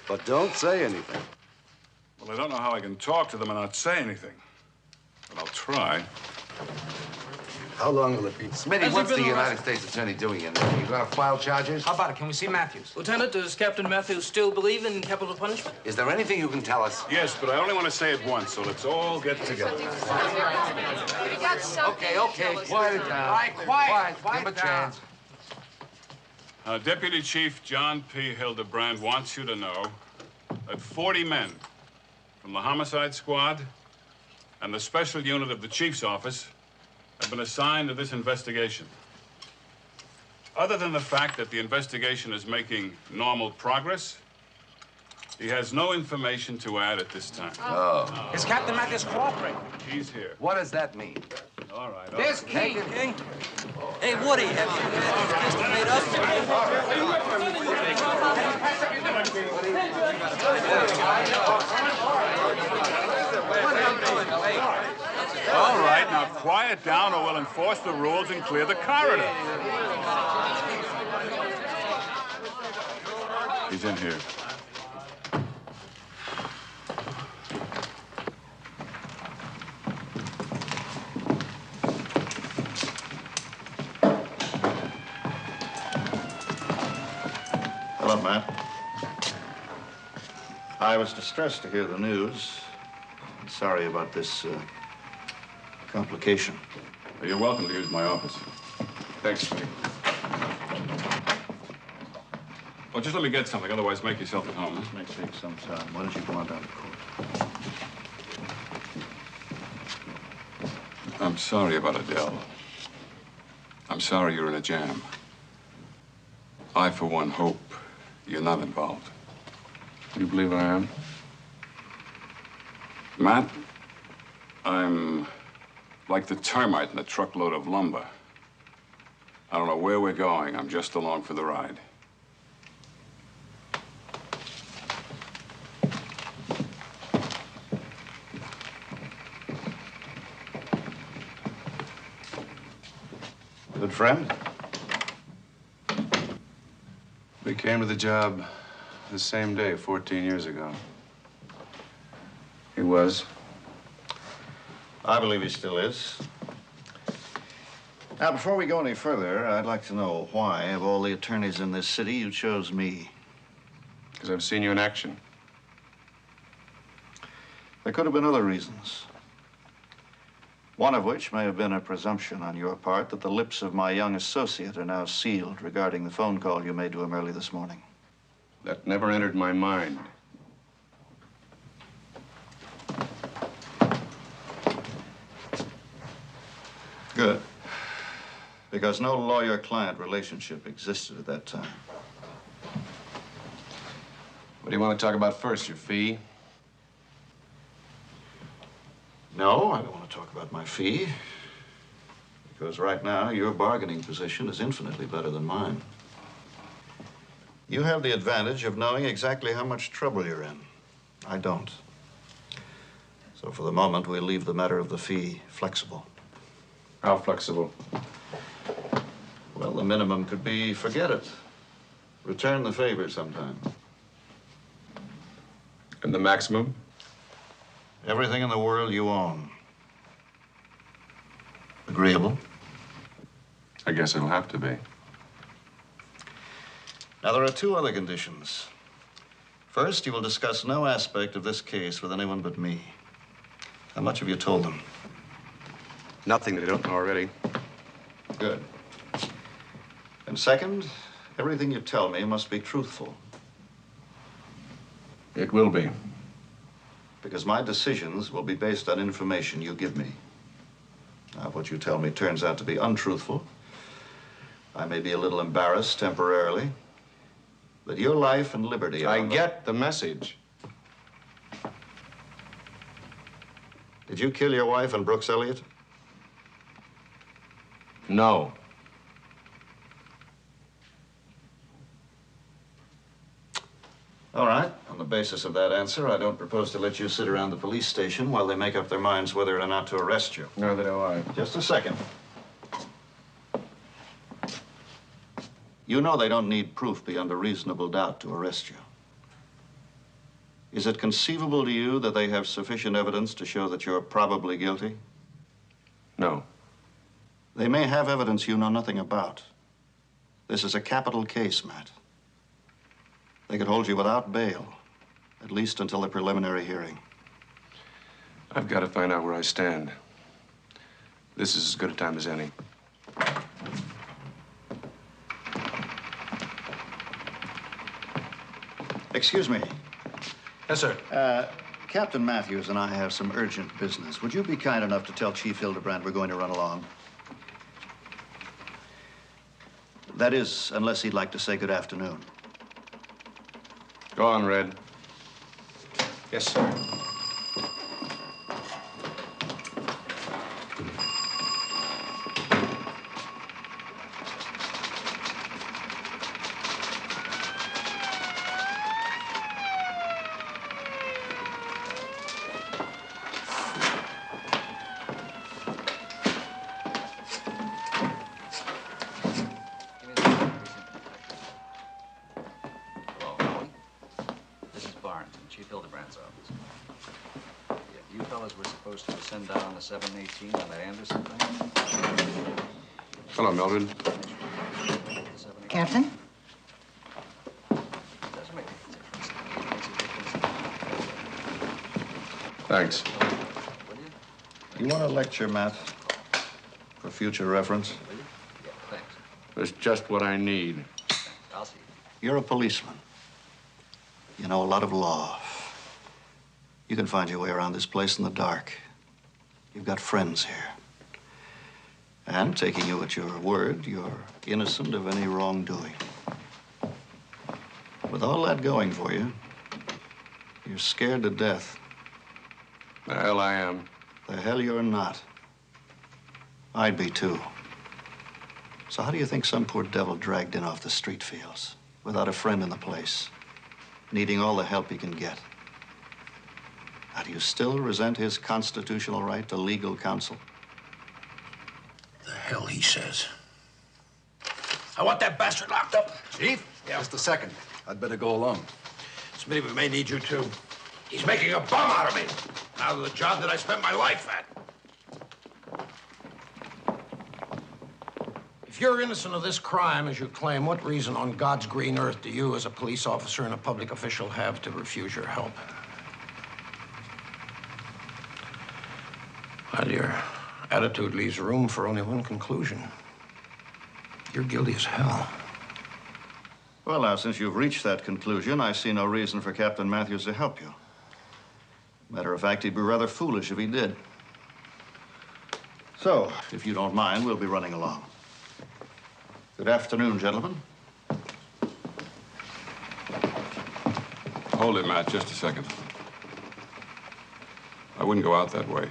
But don't say anything. Well, I don't know how I can talk to them and not say anything. But I'll try. How long will it be? Smitty, what's the United States Attorney doing in there? You gonna file charges? How about it? Can we see Matthews? Lieutenant, does Captain Matthews still believe in capital punishment? Is there anything you can tell us? Yes, but I only want to say it once, so let's all get together. Okay, quiet it down. All right, quiet Give him a chance. Deputy Chief John P. Hildebrand wants you to know that 40 men from the homicide squad and the special unit of the chief's office have been assigned to this investigation. Other than the fact that the investigation is making normal progress, he has no information to add at this time. Oh. Is Captain Matthews cooperating? He's here. What does that mean? All right. There's King. Hey, Woody, have you just made All right, now quiet down or we'll enforce the rules and clear the corridor. He's in here. Hello, Matt. I was distressed to hear the news. Sorry about this complication. You're welcome to use my office. Thanks, Smitty. Well, just let me get something, otherwise make yourself at home. This may take some time. Why don't you go on down to court? I'm sorry about Adele. I'm sorry you're in a jam. I, for one, hope you're not involved. You believe I am? Matt, I'm like the termite in a truckload of lumber. I don't know where we're going. I'm just along for the ride. Good friend? We came to the job the same day, 14 years ago. He was. I believe he still is. Now, before we go any further, I'd like to know why, of all the attorneys in this city, you chose me. Because I've seen you in action. There could have been other reasons. One of which may have been a presumption on your part that the lips of my young associate are now sealed regarding the phone call you made to him early this morning. That never entered my mind. Good. Because no lawyer-client relationship existed at that time. What do you want to talk about first, your fee? No, I don't want to talk about my fee. Because right now, your bargaining position is infinitely better than mine. You have the advantage of knowing exactly how much trouble you're in. I don't. So for the moment, we'll leave the matter of the fee flexible. How flexible? Well, the minimum could be forget it. Return the favor sometime. And the maximum? Everything in the world you own. Agreeable? I guess it'll have to be. Now, there are two other conditions. First, you will discuss no aspect of this case with anyone but me. How much have you told them? Nothing that they don't know already. Good. And second, everything you tell me must be truthful. It will be. Because my decisions will be based on information you give me. Now, if what you tell me turns out to be untruthful, I may be a little embarrassed temporarily, but your life and liberty are... I get the message. Did you kill your wife and Brooks Elliott? No. All right. On the basis of that answer, I don't propose to let you sit around the police station while they make up their minds whether or not to arrest you. Neither do I. Just a second. You know they don't need proof beyond a reasonable doubt to arrest you. Is it conceivable to you that they have sufficient evidence to show that you're probably guilty? No. They may have evidence you know nothing about. This is a capital case, Matt. They could hold you without bail, at least until the preliminary hearing. I've got to find out where I stand. This is as good a time as any. Excuse me. Yes, sir. Captain Matthews and I have some urgent business. Would you be kind enough to tell Chief Hildebrand we're going to run along? That is, unless he'd like to say good afternoon. Go on, Red. Yes, sir. Chief Hildebrand's office. You fellas were supposed to send down the 718 on that Anderson thing? Hello, Mildred. Captain? Thanks. You want a lecture, Matt? For future reference? Yeah, thanks. That's just what I need. I'll see you. You're a policeman. You know a lot of law. You can find your way around this place in the dark. You've got friends here. And taking you at your word, you're innocent of any wrongdoing. With all that going for you, you're scared to death. The hell I am. The hell you're not. I'd be too. So how do you think some poor devil dragged in off the street feels, without a friend in the place, needing all the help he can get? How do you still resent his constitutional right to legal counsel? The hell he says. I want that bastard locked up. Chief? Yeah. Just a second. I'd better go alone. Smitty, we may need you too. He's making a bum out of me. Out of the job that I spent my life at. If you're innocent of this crime, as you claim, what reason on God's green earth do you, as a police officer and a public official, have to refuse your help? Well, attitude leaves room for only one conclusion. You're guilty as hell. Well, now, since you've reached that conclusion, I see no reason for Captain Matthews to help you. Matter of fact, he'd be rather foolish if he did. So, if you don't mind, we'll be running along. Good afternoon, gentlemen. Hold it, Matt, just a second. I wouldn't go out that way.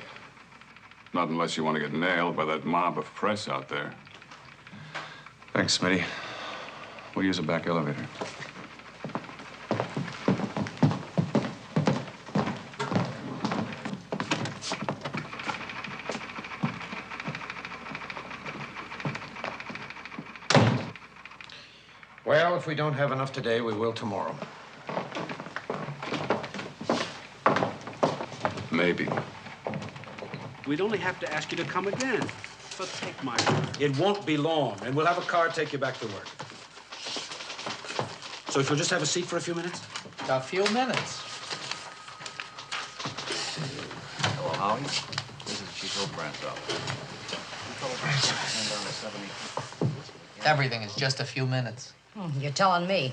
Not unless you want to get nailed by that mob of press out there. Thanks, Smitty. We'll use a back elevator. Well, if we don't have enough today, we will tomorrow. Maybe. We'd only have to ask you to come again. But take my word. It won't be long, and we'll have a car take you back to work. So if you'll just have a seat for a few minutes? A few minutes. Hello, Howie. This is Chief Hildebrandt's office. Everything is just a few minutes. You're telling me.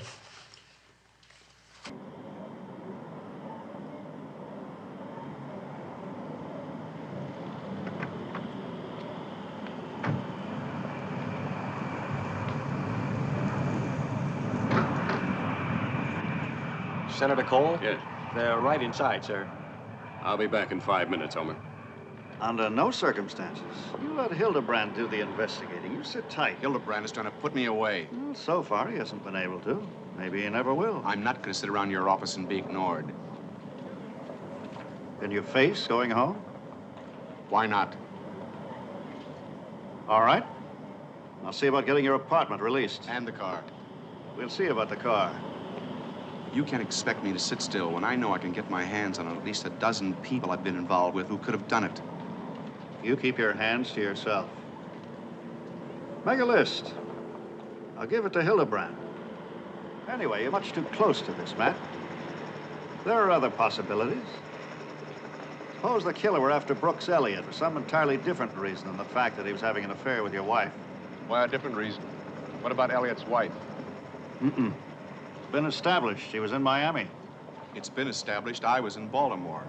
Senator Cole? Yes. They're right inside, sir. I'll be back in 5 minutes, Homer. Under no circumstances. You let Hildebrand do the investigating. You sit tight. Hildebrand is trying to put me away. Well, so far, he hasn't been able to. Maybe he never will. I'm not going to sit around your office and be ignored. Can you face going home? Why not? All right. I'll see about getting your apartment released. And the car. We'll see about the car. You can't expect me to sit still when I know I can get my hands on at least a dozen people I've been involved with who could have done it. You keep your hands to yourself. Make a list. I'll give it to Hildebrand. Anyway, you're much too close to this, Matt. There are other possibilities. Suppose the killer were after Brooks Elliott for some entirely different reason than the fact that he was having an affair with your wife. Why a different reason? What about Elliott's wife? Mm-mm. It's been established. She was in Miami. It's been established I was in Baltimore.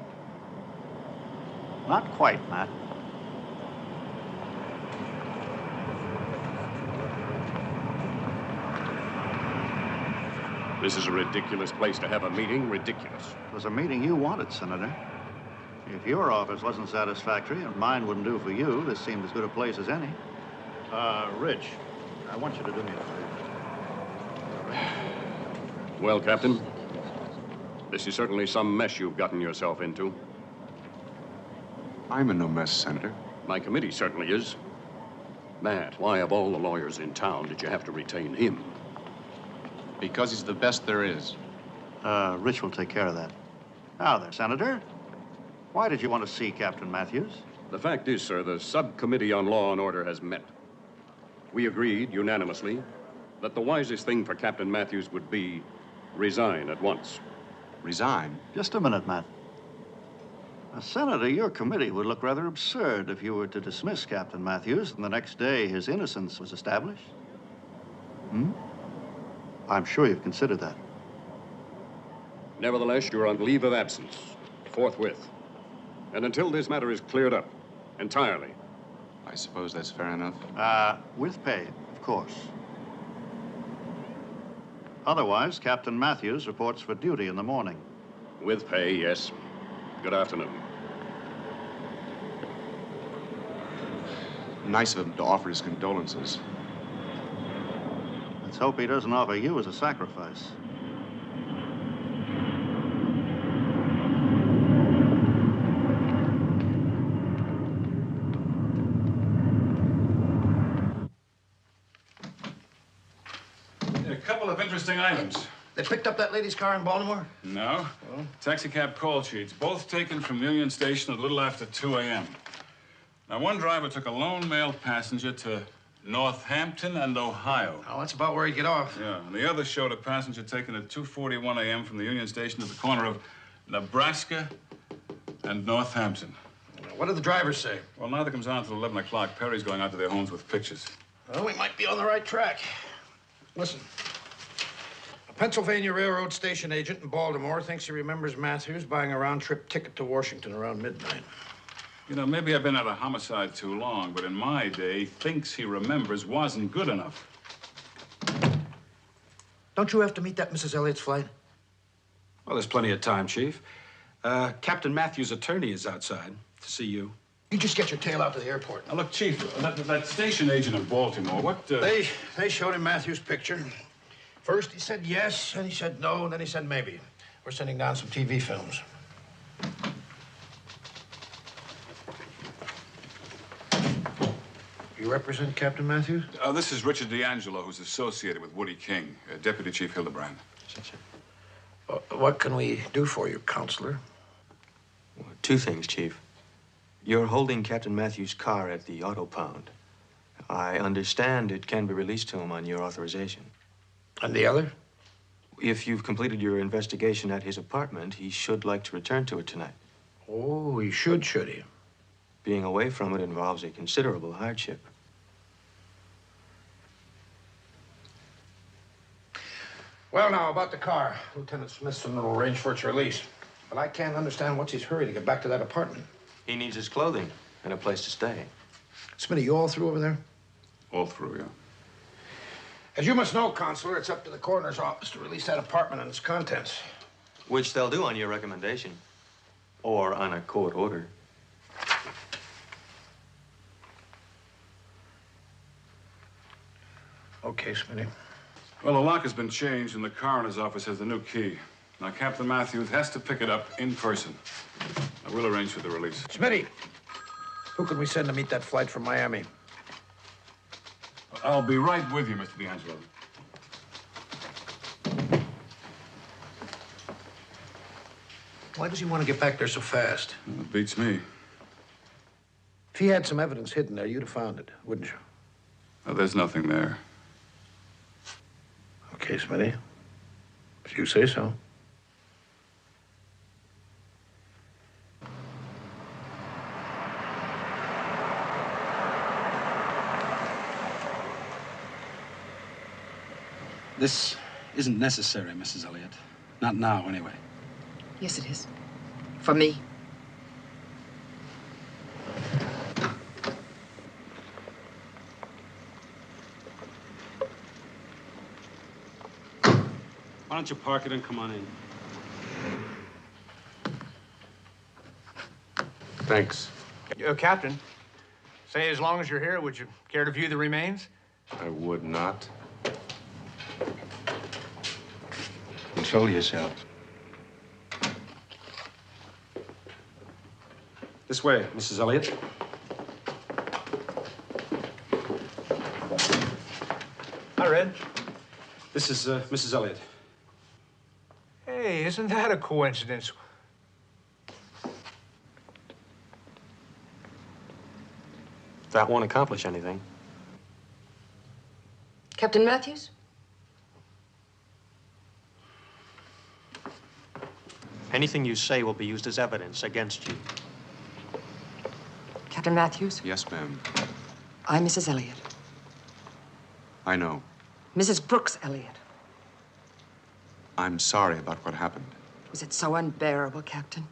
Not quite, Matt. This is a ridiculous place to have a meeting. Ridiculous. It was a meeting you wanted, Senator. If your office wasn't satisfactory and mine wouldn't do for you, this seemed as good a place as any. Rich, I want you to do me a favor. Well, Captain, this is certainly some mess you've gotten yourself into. I'm in no mess, Senator. My committee certainly is. Matt, why of all the lawyers in town did you have to retain him? Because he's the best there is. Rich will take care of that. Now there, Senator. Why did you want to see Captain Matthews? The fact is, sir, the subcommittee on law and order has met. We agreed unanimously that the wisest thing for Captain Matthews would be resign at once. Resign? Just a minute, Matt. Senator, your committee would look rather absurd if you were to dismiss Captain Matthews and the next day his innocence was established. I'm sure you've considered that. Nevertheless, you're on leave of absence, forthwith. And until this matter is cleared up entirely. I suppose that's fair enough. With pay, of course. Otherwise, Captain Matthews reports for duty in the morning. With pay, yes. Good afternoon. Nice of him to offer his condolences. Let's hope he doesn't offer you as a sacrifice. A couple of interesting items. They picked up that lady's car in Baltimore? No. Taxicab call sheets, both taken from Union Station at a little after 2 a.m. Now, one driver took a lone male passenger to Northampton and Ohio. Oh, that's about where he'd get off. Yeah, and the other showed a passenger taken at 2:41 a.m. from the Union Station at the corner of Nebraska and Northampton. What did the drivers say? Well, neither comes on until 11 o'clock. Perry's going out to their homes with pictures. Well, we might be on the right track. Listen. A Pennsylvania Railroad station agent in Baltimore thinks he remembers Matthews buying a round-trip ticket to Washington around midnight. You know, maybe I've been out of homicide too long, but in my day, thinks he remembers wasn't good enough. Don't you have to meet that Mrs. Elliott's flight? Well, there's plenty of time, Chief. Captain Matthews' attorney is outside to see you. You just get your tail out to the airport. Now, look, Chief, that station agent in Baltimore, what... They showed him Matthews' picture. First he said yes, and he said no, and then he said maybe. We're sending down some TV films. You represent Captain Matthews? This is Richard D'Angelo, who's associated with Woody King, Deputy Chief Hildebrand. What can we do for you, Counselor? Well, two things, Chief. You're holding Captain Matthews' car at the auto pound. I understand it can be released to him on your authorization. And the other? If you've completed your investigation at his apartment, he should like to return to it tonight. Oh, he should he? Being away from it involves a considerable hardship. Well, now, about the car. Lieutenant Smith's will arrange for its release. But I can't understand what's his hurry to get back to that apartment. He needs his clothing and a place to stay. Smitty, you all through over there? All through, yeah. As you must know, Counselor, it's up to the coroner's office to release that apartment and its contents. Which they'll do on your recommendation. Or on a court order. Okay, Smitty. Well, the lock has been changed, and the coroner's office has the new key. Now, Captain Matthews has to pick it up in person. I will arrange for the release. Smitty, who can we send to meet that flight from Miami? I'll be right with you, Mr. D'Angelo. Why does he want to get back there so fast? Well, it beats me. If he had some evidence hidden there, you'd have found it, wouldn't you? Well, there's nothing there. Okay, Smitty. If you say so. This isn't necessary, Mrs. Elliott. Not now, anyway. Yes, it is. For me. Why don't you park it and come on in? Thanks. Captain, say as long as you're here, would you care to view the remains? I would not. Control yourself. This way, Mrs. Elliott. Hi, Red. This is Mrs. Elliott. Hey, isn't that a coincidence? That won't accomplish anything. Captain Matthews? Anything you say will be used as evidence against you. Captain Matthews? Yes, ma'am. I'm Mrs. Elliott. I know. Mrs. Brooks Elliott. I'm sorry about what happened. Was it so unbearable, Captain?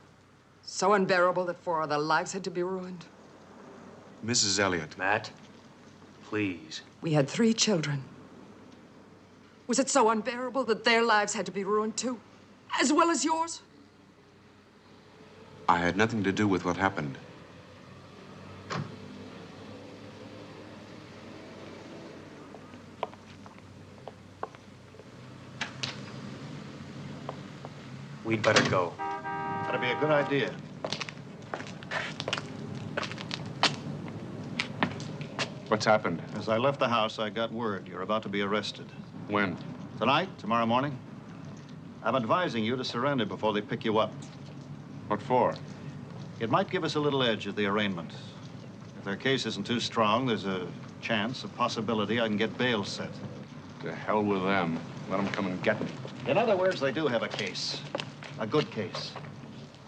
So unbearable that 4 other lives had to be ruined? Mrs. Elliott. Matt, please. We had 3 children. Was it so unbearable that their lives had to be ruined too? As well as yours? I had nothing to do with what happened. We'd better go. That'd be a good idea. What's happened? As I left the house, I got word you're about to be arrested. When? Tonight, tomorrow morning. I'm advising you to surrender before they pick you up. What for? It might give us a little edge at the arraignment. If their case isn't too strong, there's a chance, a possibility I can get bail set. To hell with them. Let them come and get me. In other words, they do have a case. A good case.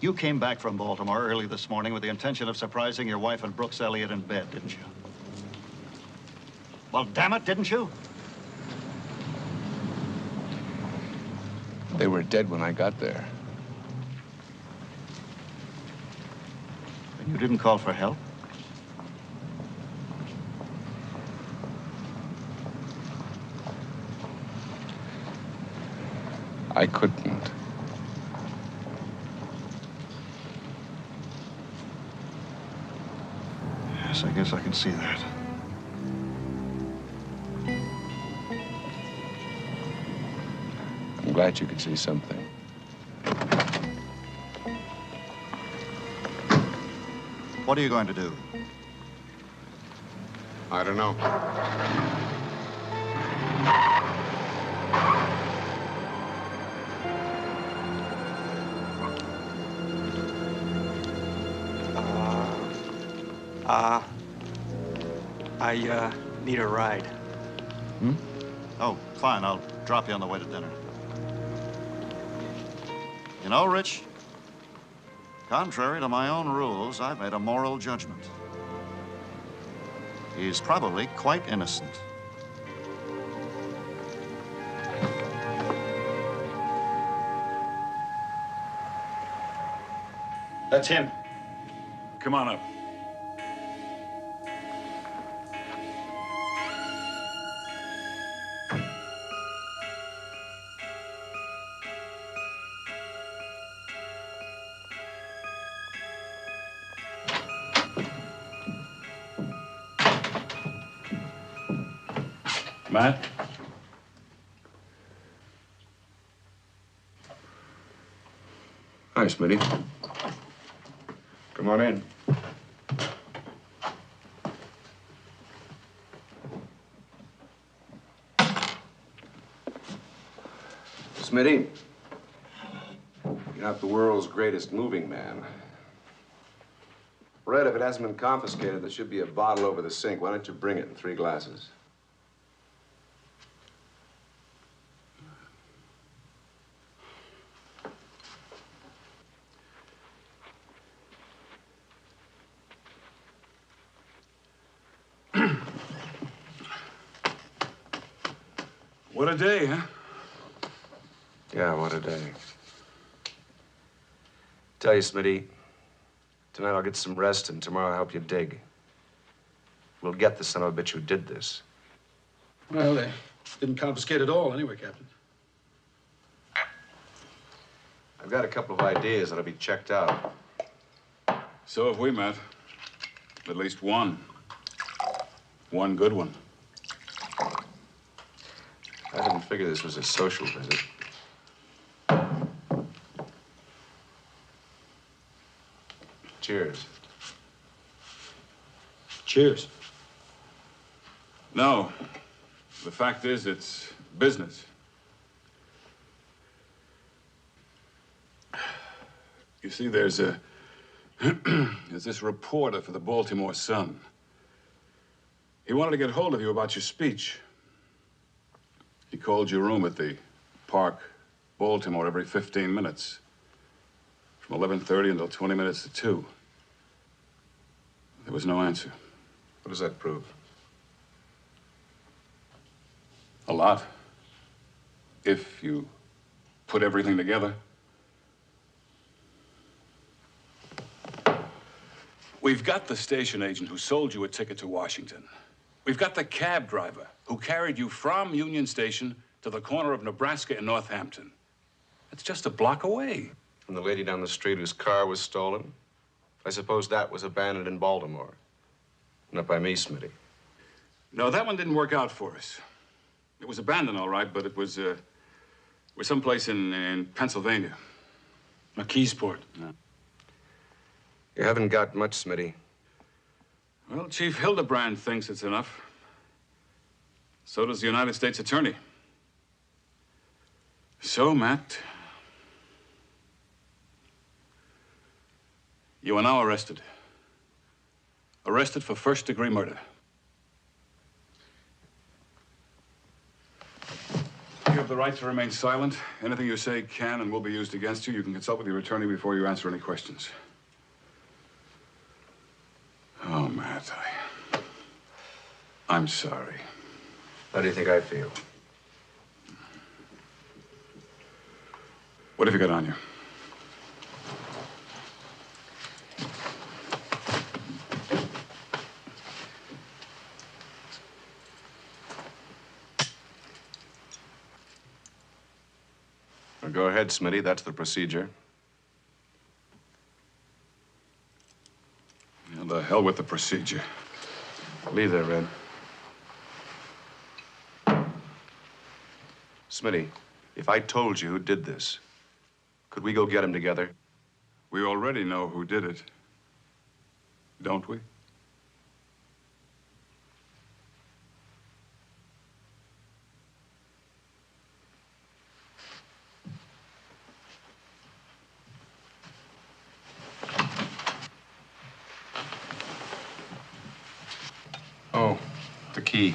You came back from Baltimore early this morning with the intention of surprising your wife and Brooks Elliott in bed, didn't you? Well, damn it, didn't you? They were dead when I got there. And you didn't call for help? I couldn't. Yes, I guess I can see that. I'm glad you could see something. What are you going to do? I don't know. I need a ride. Hmm? Oh, fine. I'll drop you on the way to dinner. You know, Rich, contrary to my own rules, I've made a moral judgment. He's probably quite innocent. That's him. Come on up. Matt? Hi, Smitty. Come on in. Smitty, you're not the world's greatest moving man. Red, if it hasn't been confiscated, there should be a bottle over the sink. Why don't you bring it in 3 glasses? What a day, huh? Yeah, what a day. Tell you, Smitty, tonight I'll get some rest, and tomorrow I'll help you dig. We'll get the son of a bitch who did this. Well, they didn't confiscate it all anyway, Captain. I've got a couple of ideas that'll be checked out. So have we, Matt. At least one. One good one. I didn't figure this was a social visit. Cheers. Cheers. No. The fact is, it's business. You see, there's this reporter for the Baltimore Sun. He wanted to get hold of you about your speech. He called your room at the Park, Baltimore, every 15 minutes. From 11:30 until 20 minutes to 2. There was no answer. What does that prove? A lot. If you put everything together. We've got the station agent who sold you a ticket to Washington. We've got the cab driver who carried you from Union Station to the corner of Nebraska and Northampton. It's just a block away. And the lady down the street whose car was stolen? I suppose that was abandoned in Baltimore. Not by me, Smitty. No, that one didn't work out for us. It was abandoned, all right, but it was someplace in Pennsylvania. McKeesport. Yeah. You haven't got much, Smitty. Well, Chief Hildebrand thinks it's enough. So does the United States Attorney. So, Matt, you are now arrested. Arrested for first-degree murder. Here, the right to remain silent. Anything you say can and will be used against you. You can consult with your attorney before you answer any questions. Oh, Matt, I'm sorry. How do you think I feel? What have you got on you? Well, go ahead, Smitty. That's the procedure. Yeah, the hell with the procedure. Leave there, Red. Smitty, if I told you who did this, could we go get him together? We already know who did it, don't we? Oh, the key.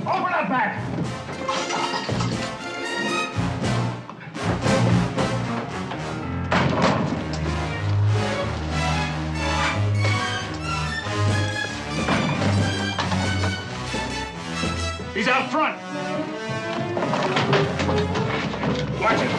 Open up back! He's out front! Watch it!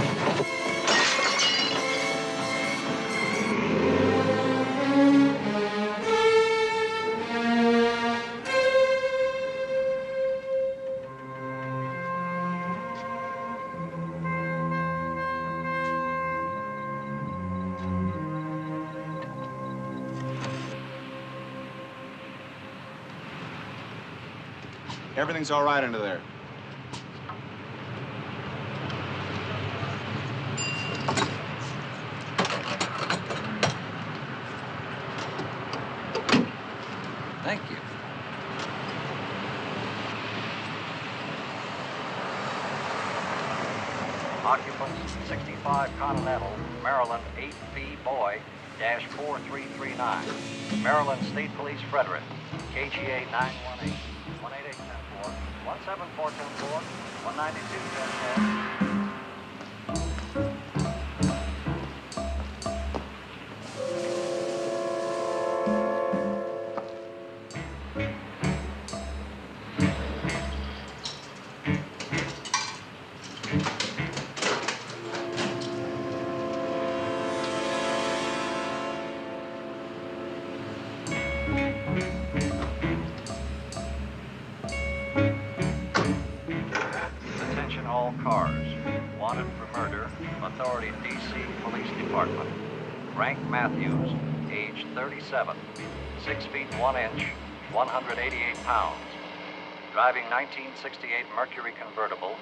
Everything's all right under there. Thank you. Occupants 65 Continental, Maryland 8B Boy, -4339. Maryland State Police Frederick, KGA 918, 18810-4, 17410-4, 192-10-10. Attention all cars. Wanted for murder. Authority D.C. Police Department. Frank Matthews, age 37. 6 feet 1 inch, 188 pounds. Driving 1968 Mercury convertible.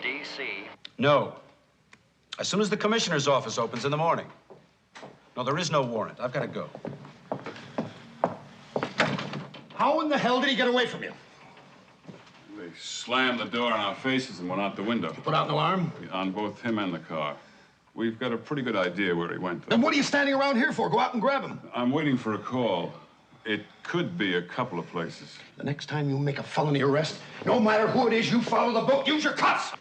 D.C. No. As soon as the commissioner's office opens in the morning. No, there is no warrant. I've got to go. How in the hell did he get away from you? They slammed the door in our faces and went out the window. Put out an alarm? On both him and the car. We've got a pretty good idea where he went, though. Then what are you standing around here for? Go out and grab him. I'm waiting for a call. It could be a couple of places. The next time you make a felony arrest, no matter who it is, you follow the book. Use your cuffs!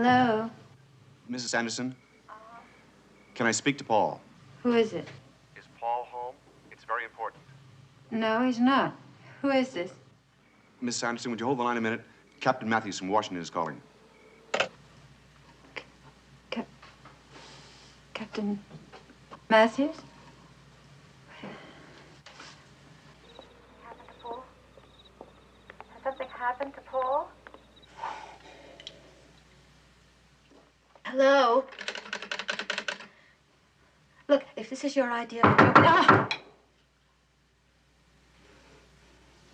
Hello? Mrs. Anderson? Can I speak to Paul? Who is it? Is Paul home? It's very important. No, he's not. Who is this? Mrs. Anderson, would you hold the line a minute? Captain Matthews from Washington is calling. Captain Matthews? Happened to Paul? Has something happened to Paul? Hello? Look, if this is your idea of a joke... Ah!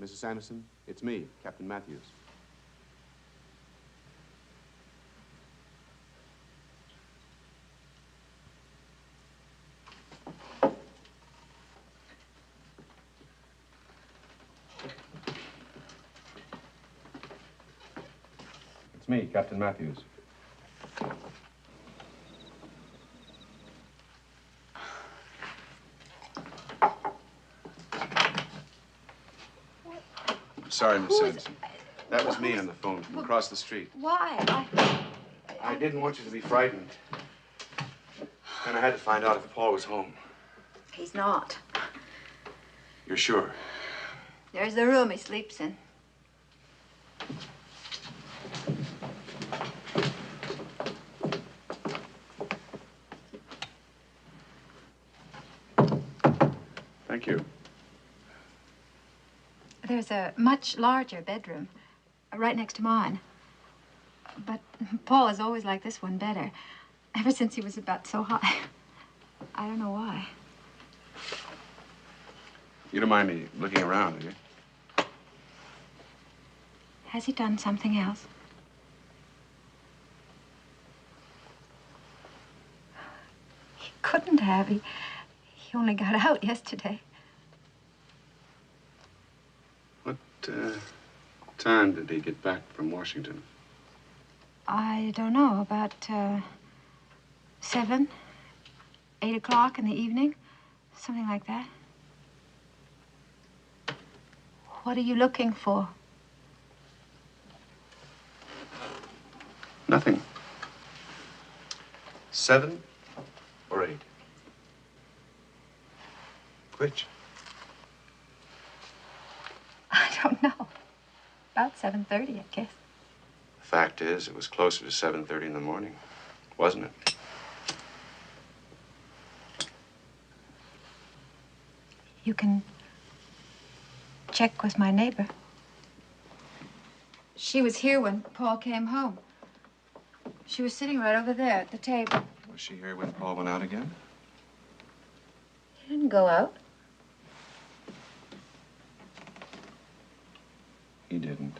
Mrs. Anderson, it's me, Captain Matthews. It's me, Captain Matthews. Sorry, Miss Anderson. That was me on the phone from across the street. Why? I didn't want you to be frightened. And I had to find out if Paul was home. He's not. You're sure? There's the room he sleeps in. Thank you. There's a much larger bedroom right next to mine. But Paul has always liked this one better, ever since he was about so high. I don't know why. You don't mind me looking around, do you? Has he done something else? He couldn't have. He only got out yesterday. What time did he get back from Washington? I don't know, about 7, 8 o'clock in the evening, something like that. What are you looking for? Nothing. 7 or 8? Which? I don't know. About 7:30, I guess. The fact is, it was closer to 7:30 in the morning, wasn't it? You can check with my neighbor. She was here when Paul came home. She was sitting right over there at the table. Was she here when Paul went out again? He didn't go out. He didn't.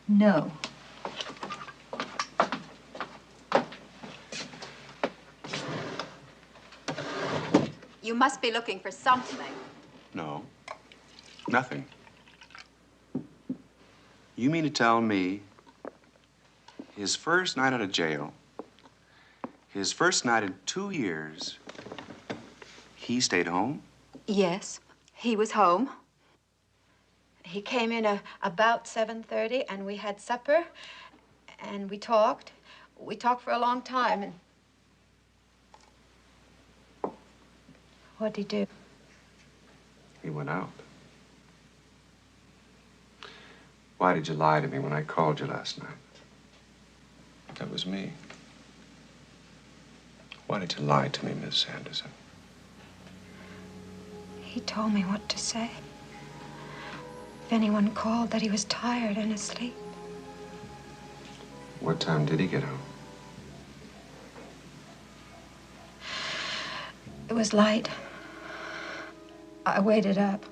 No. You must be looking for something. No. Nothing. You mean to tell me his first night out of jail, his first night in 2 years, he stayed home? Yes, he was home. He came in about 7:30, and we had supper, and we talked. We talked for a long time, and... What'd he do? He went out. Why did you lie to me when I called you last night? That was me. Why did you lie to me, Miss Anderson? He told me what to say. If anyone called, that he was tired and asleep. What time did he get home? It was light. I waited up.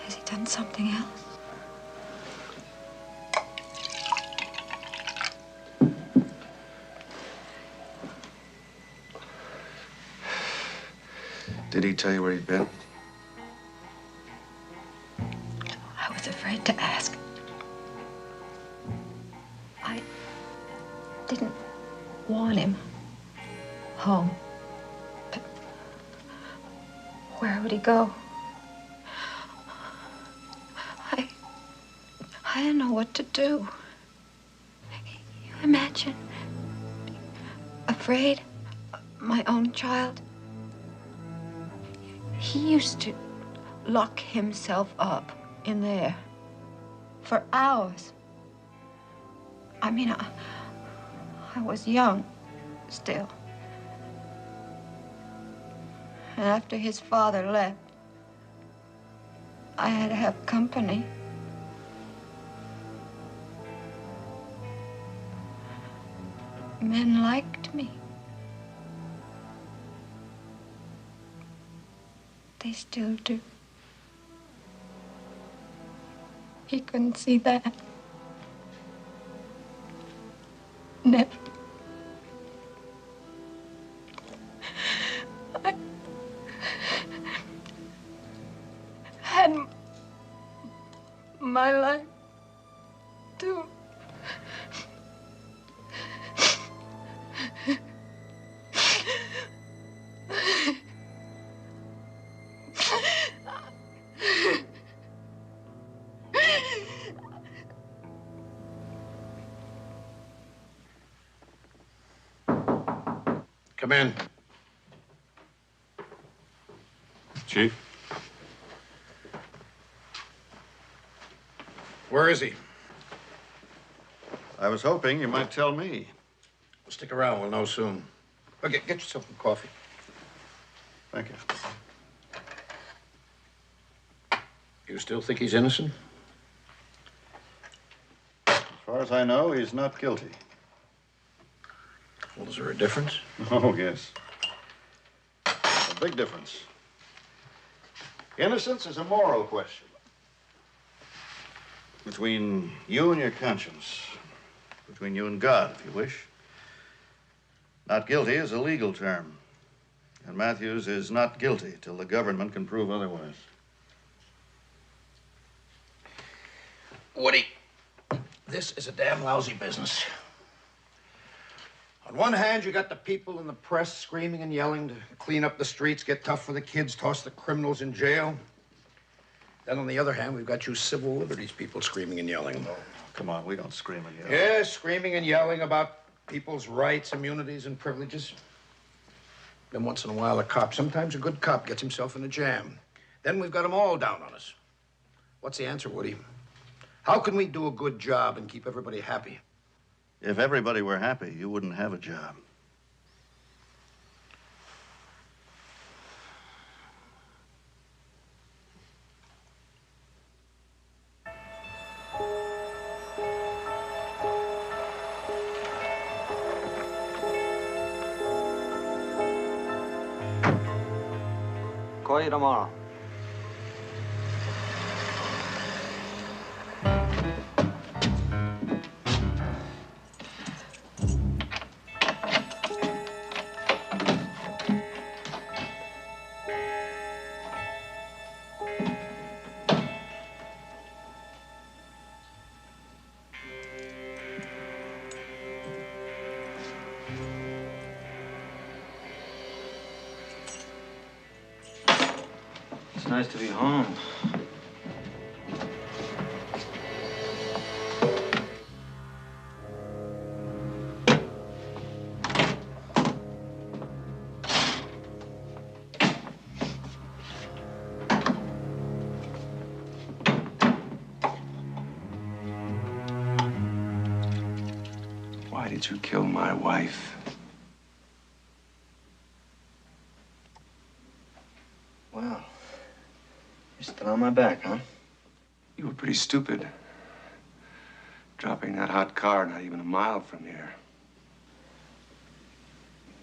Has he done something else? Did he tell you where he'd been? I was afraid to ask. I didn't want him home. But where would he go? I didn't know what to do. You imagine being afraid of my own child? He used to lock himself up in there for hours. I mean, I was young still. And after his father left, I had to have company. Men liked me. They still do. He couldn't see that. Never. I had my life, too. Come in. Chief? Where is he? I was hoping you might tell me. Stick around, we'll know soon. Okay, get yourself some coffee. Thank you. You still think he's innocent? As far as I know, he's not guilty. Well, is there a difference? Oh, yes. A big difference. Innocence is a moral question. Between you and your conscience. Between you and God, if you wish. Not guilty is a legal term. And Matthews is not guilty till the government can prove otherwise. Woody, this is a damn lousy business. On one hand, you got the people in the press screaming and yelling to clean up the streets, get tough for the kids, toss the criminals in jail. Then on the other hand, we've got you civil liberties people screaming and yelling. Oh, come on, we don't scream and yell. Yeah, screaming and yelling about people's rights, immunities, and privileges. Then once in a while, a cop, sometimes a good cop, gets himself in a jam. Then we've got them all down on us. What's the answer, Woody? How can we do a good job and keep everybody happy? If everybody were happy, you wouldn't have a job. Call you tomorrow. It's nice to be home. Why did you kill my wife? Wow. You're still on my back, huh? You were pretty stupid. Dropping that hot car not even a mile from here.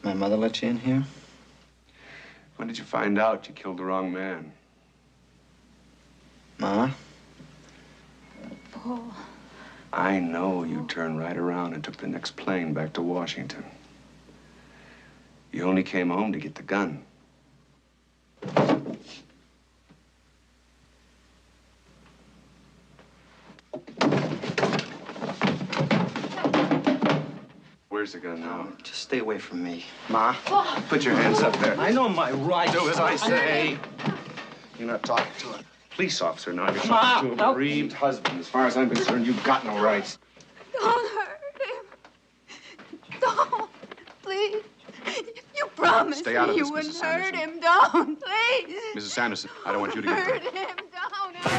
My mother let you in here? When did you find out you killed the wrong man? Ma? Paul. I know you turned right around and took the next plane back to Washington. You only came home to get the gun. Where's the gun now? Just stay away from me. Ma? Put your hands up there. I know my rights. Do as I say. You're not talking to her. police officer now. You're Ma, talking to a bereaved husband. As far as I'm concerned, you've got no rights. Don't hurt him. Don't, please. You promised Stay out of me this, you wouldn't Mrs. hurt Sanderson. him. Don't, please. Mrs. Sanderson, I don't want you to get Hurt hurt. him. Don't hurt him.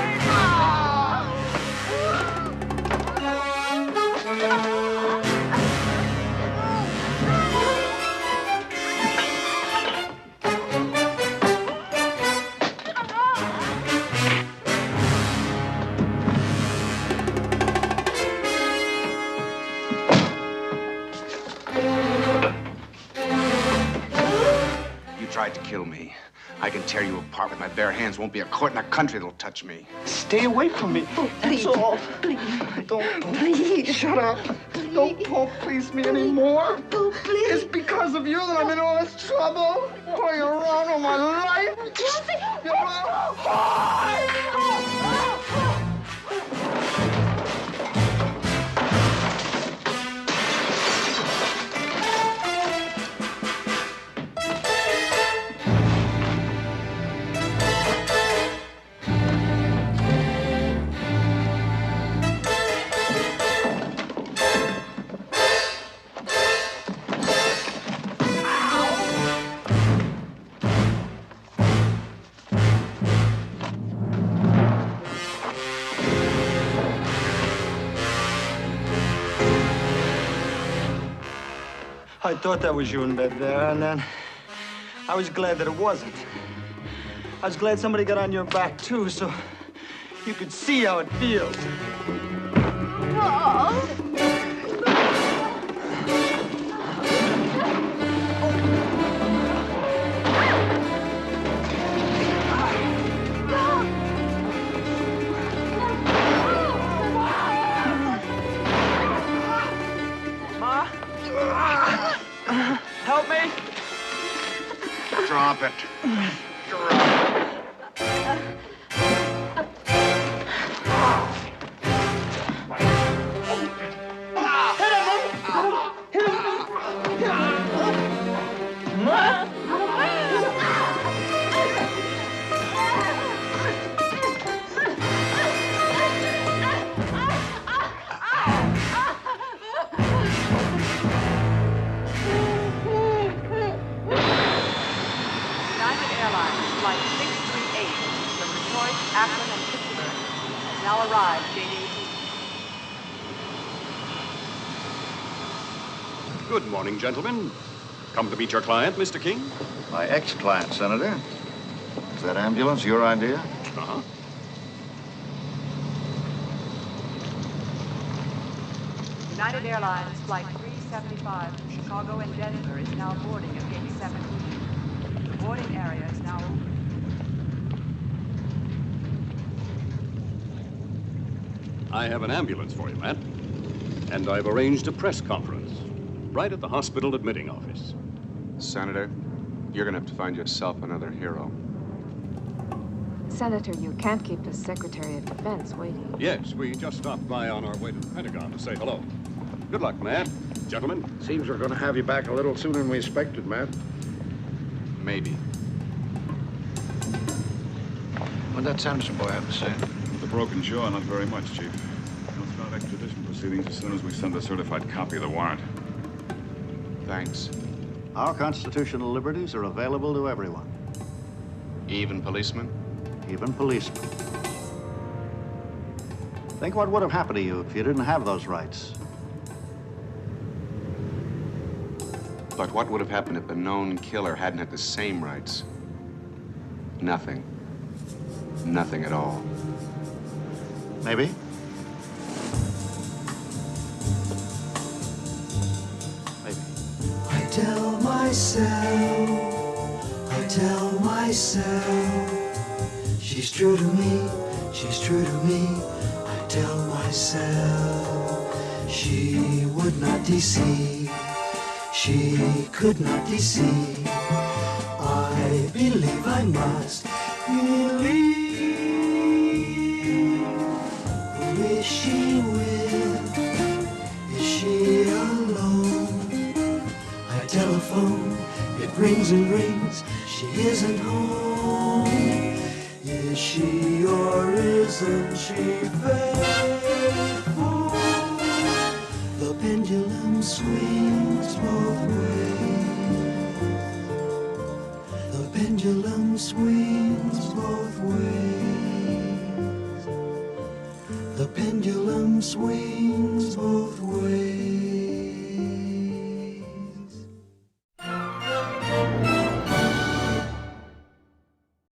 You tried to kill me. I can tear you apart with my bare hands. Won't be a court in the country that'll touch me. Stay away from me. Please. That's all. Please. Don't. Please. Shut up. Don't please me anymore. Oh, please. It's because of you that I'm in all this trouble. Going around all my life. You I thought that was you in bed there, and then I was glad that it wasn't. I was glad somebody got on your back, too, so you could see how it feels. Ma? Help me? Drop it. Flight 638 from Detroit, Akron, and Pittsburgh has now arrived, gate 18. Good morning, gentlemen. Come to meet your client, Mr. King? My ex-client, Senator. Is that ambulance your idea? Uh-huh. United Airlines Flight 375 from Chicago and Denver is now boarding at gate 17. The boarding area is now open. I have an ambulance for you, Matt. And I've arranged a press conference right at the hospital admitting office. Senator, you're gonna have to find yourself another hero. Senator, you can't keep the Secretary of Defense waiting. Yes, we just stopped by on our way to the Pentagon to say hello. Good luck, Matt. Gentlemen. Seems we're going to have you back a little sooner than we expected, Matt. Maybe. What'd that Sanderson boy have to say? The broken jaw, not very much, Chief. We'll start extradition proceedings as soon as we send a certified copy of the warrant. Thanks. Our constitutional liberties are available to everyone. Even policemen? Even policemen. Think what would have happened to you if you didn't have those rights. But what would have happened if the known killer hadn't had the same rights? Nothing. Nothing at all. Maybe. I tell myself, she's true to me, she's true to me. I tell myself, she would not deceive, she could not deceive. I believe I must believe. Who is she with? Is she alone? I telephone, it rings and rings, she isn't home. Is she or isn't she faithful? The pendulum swings both ways. The pendulum swings both ways. The pendulum swings both ways.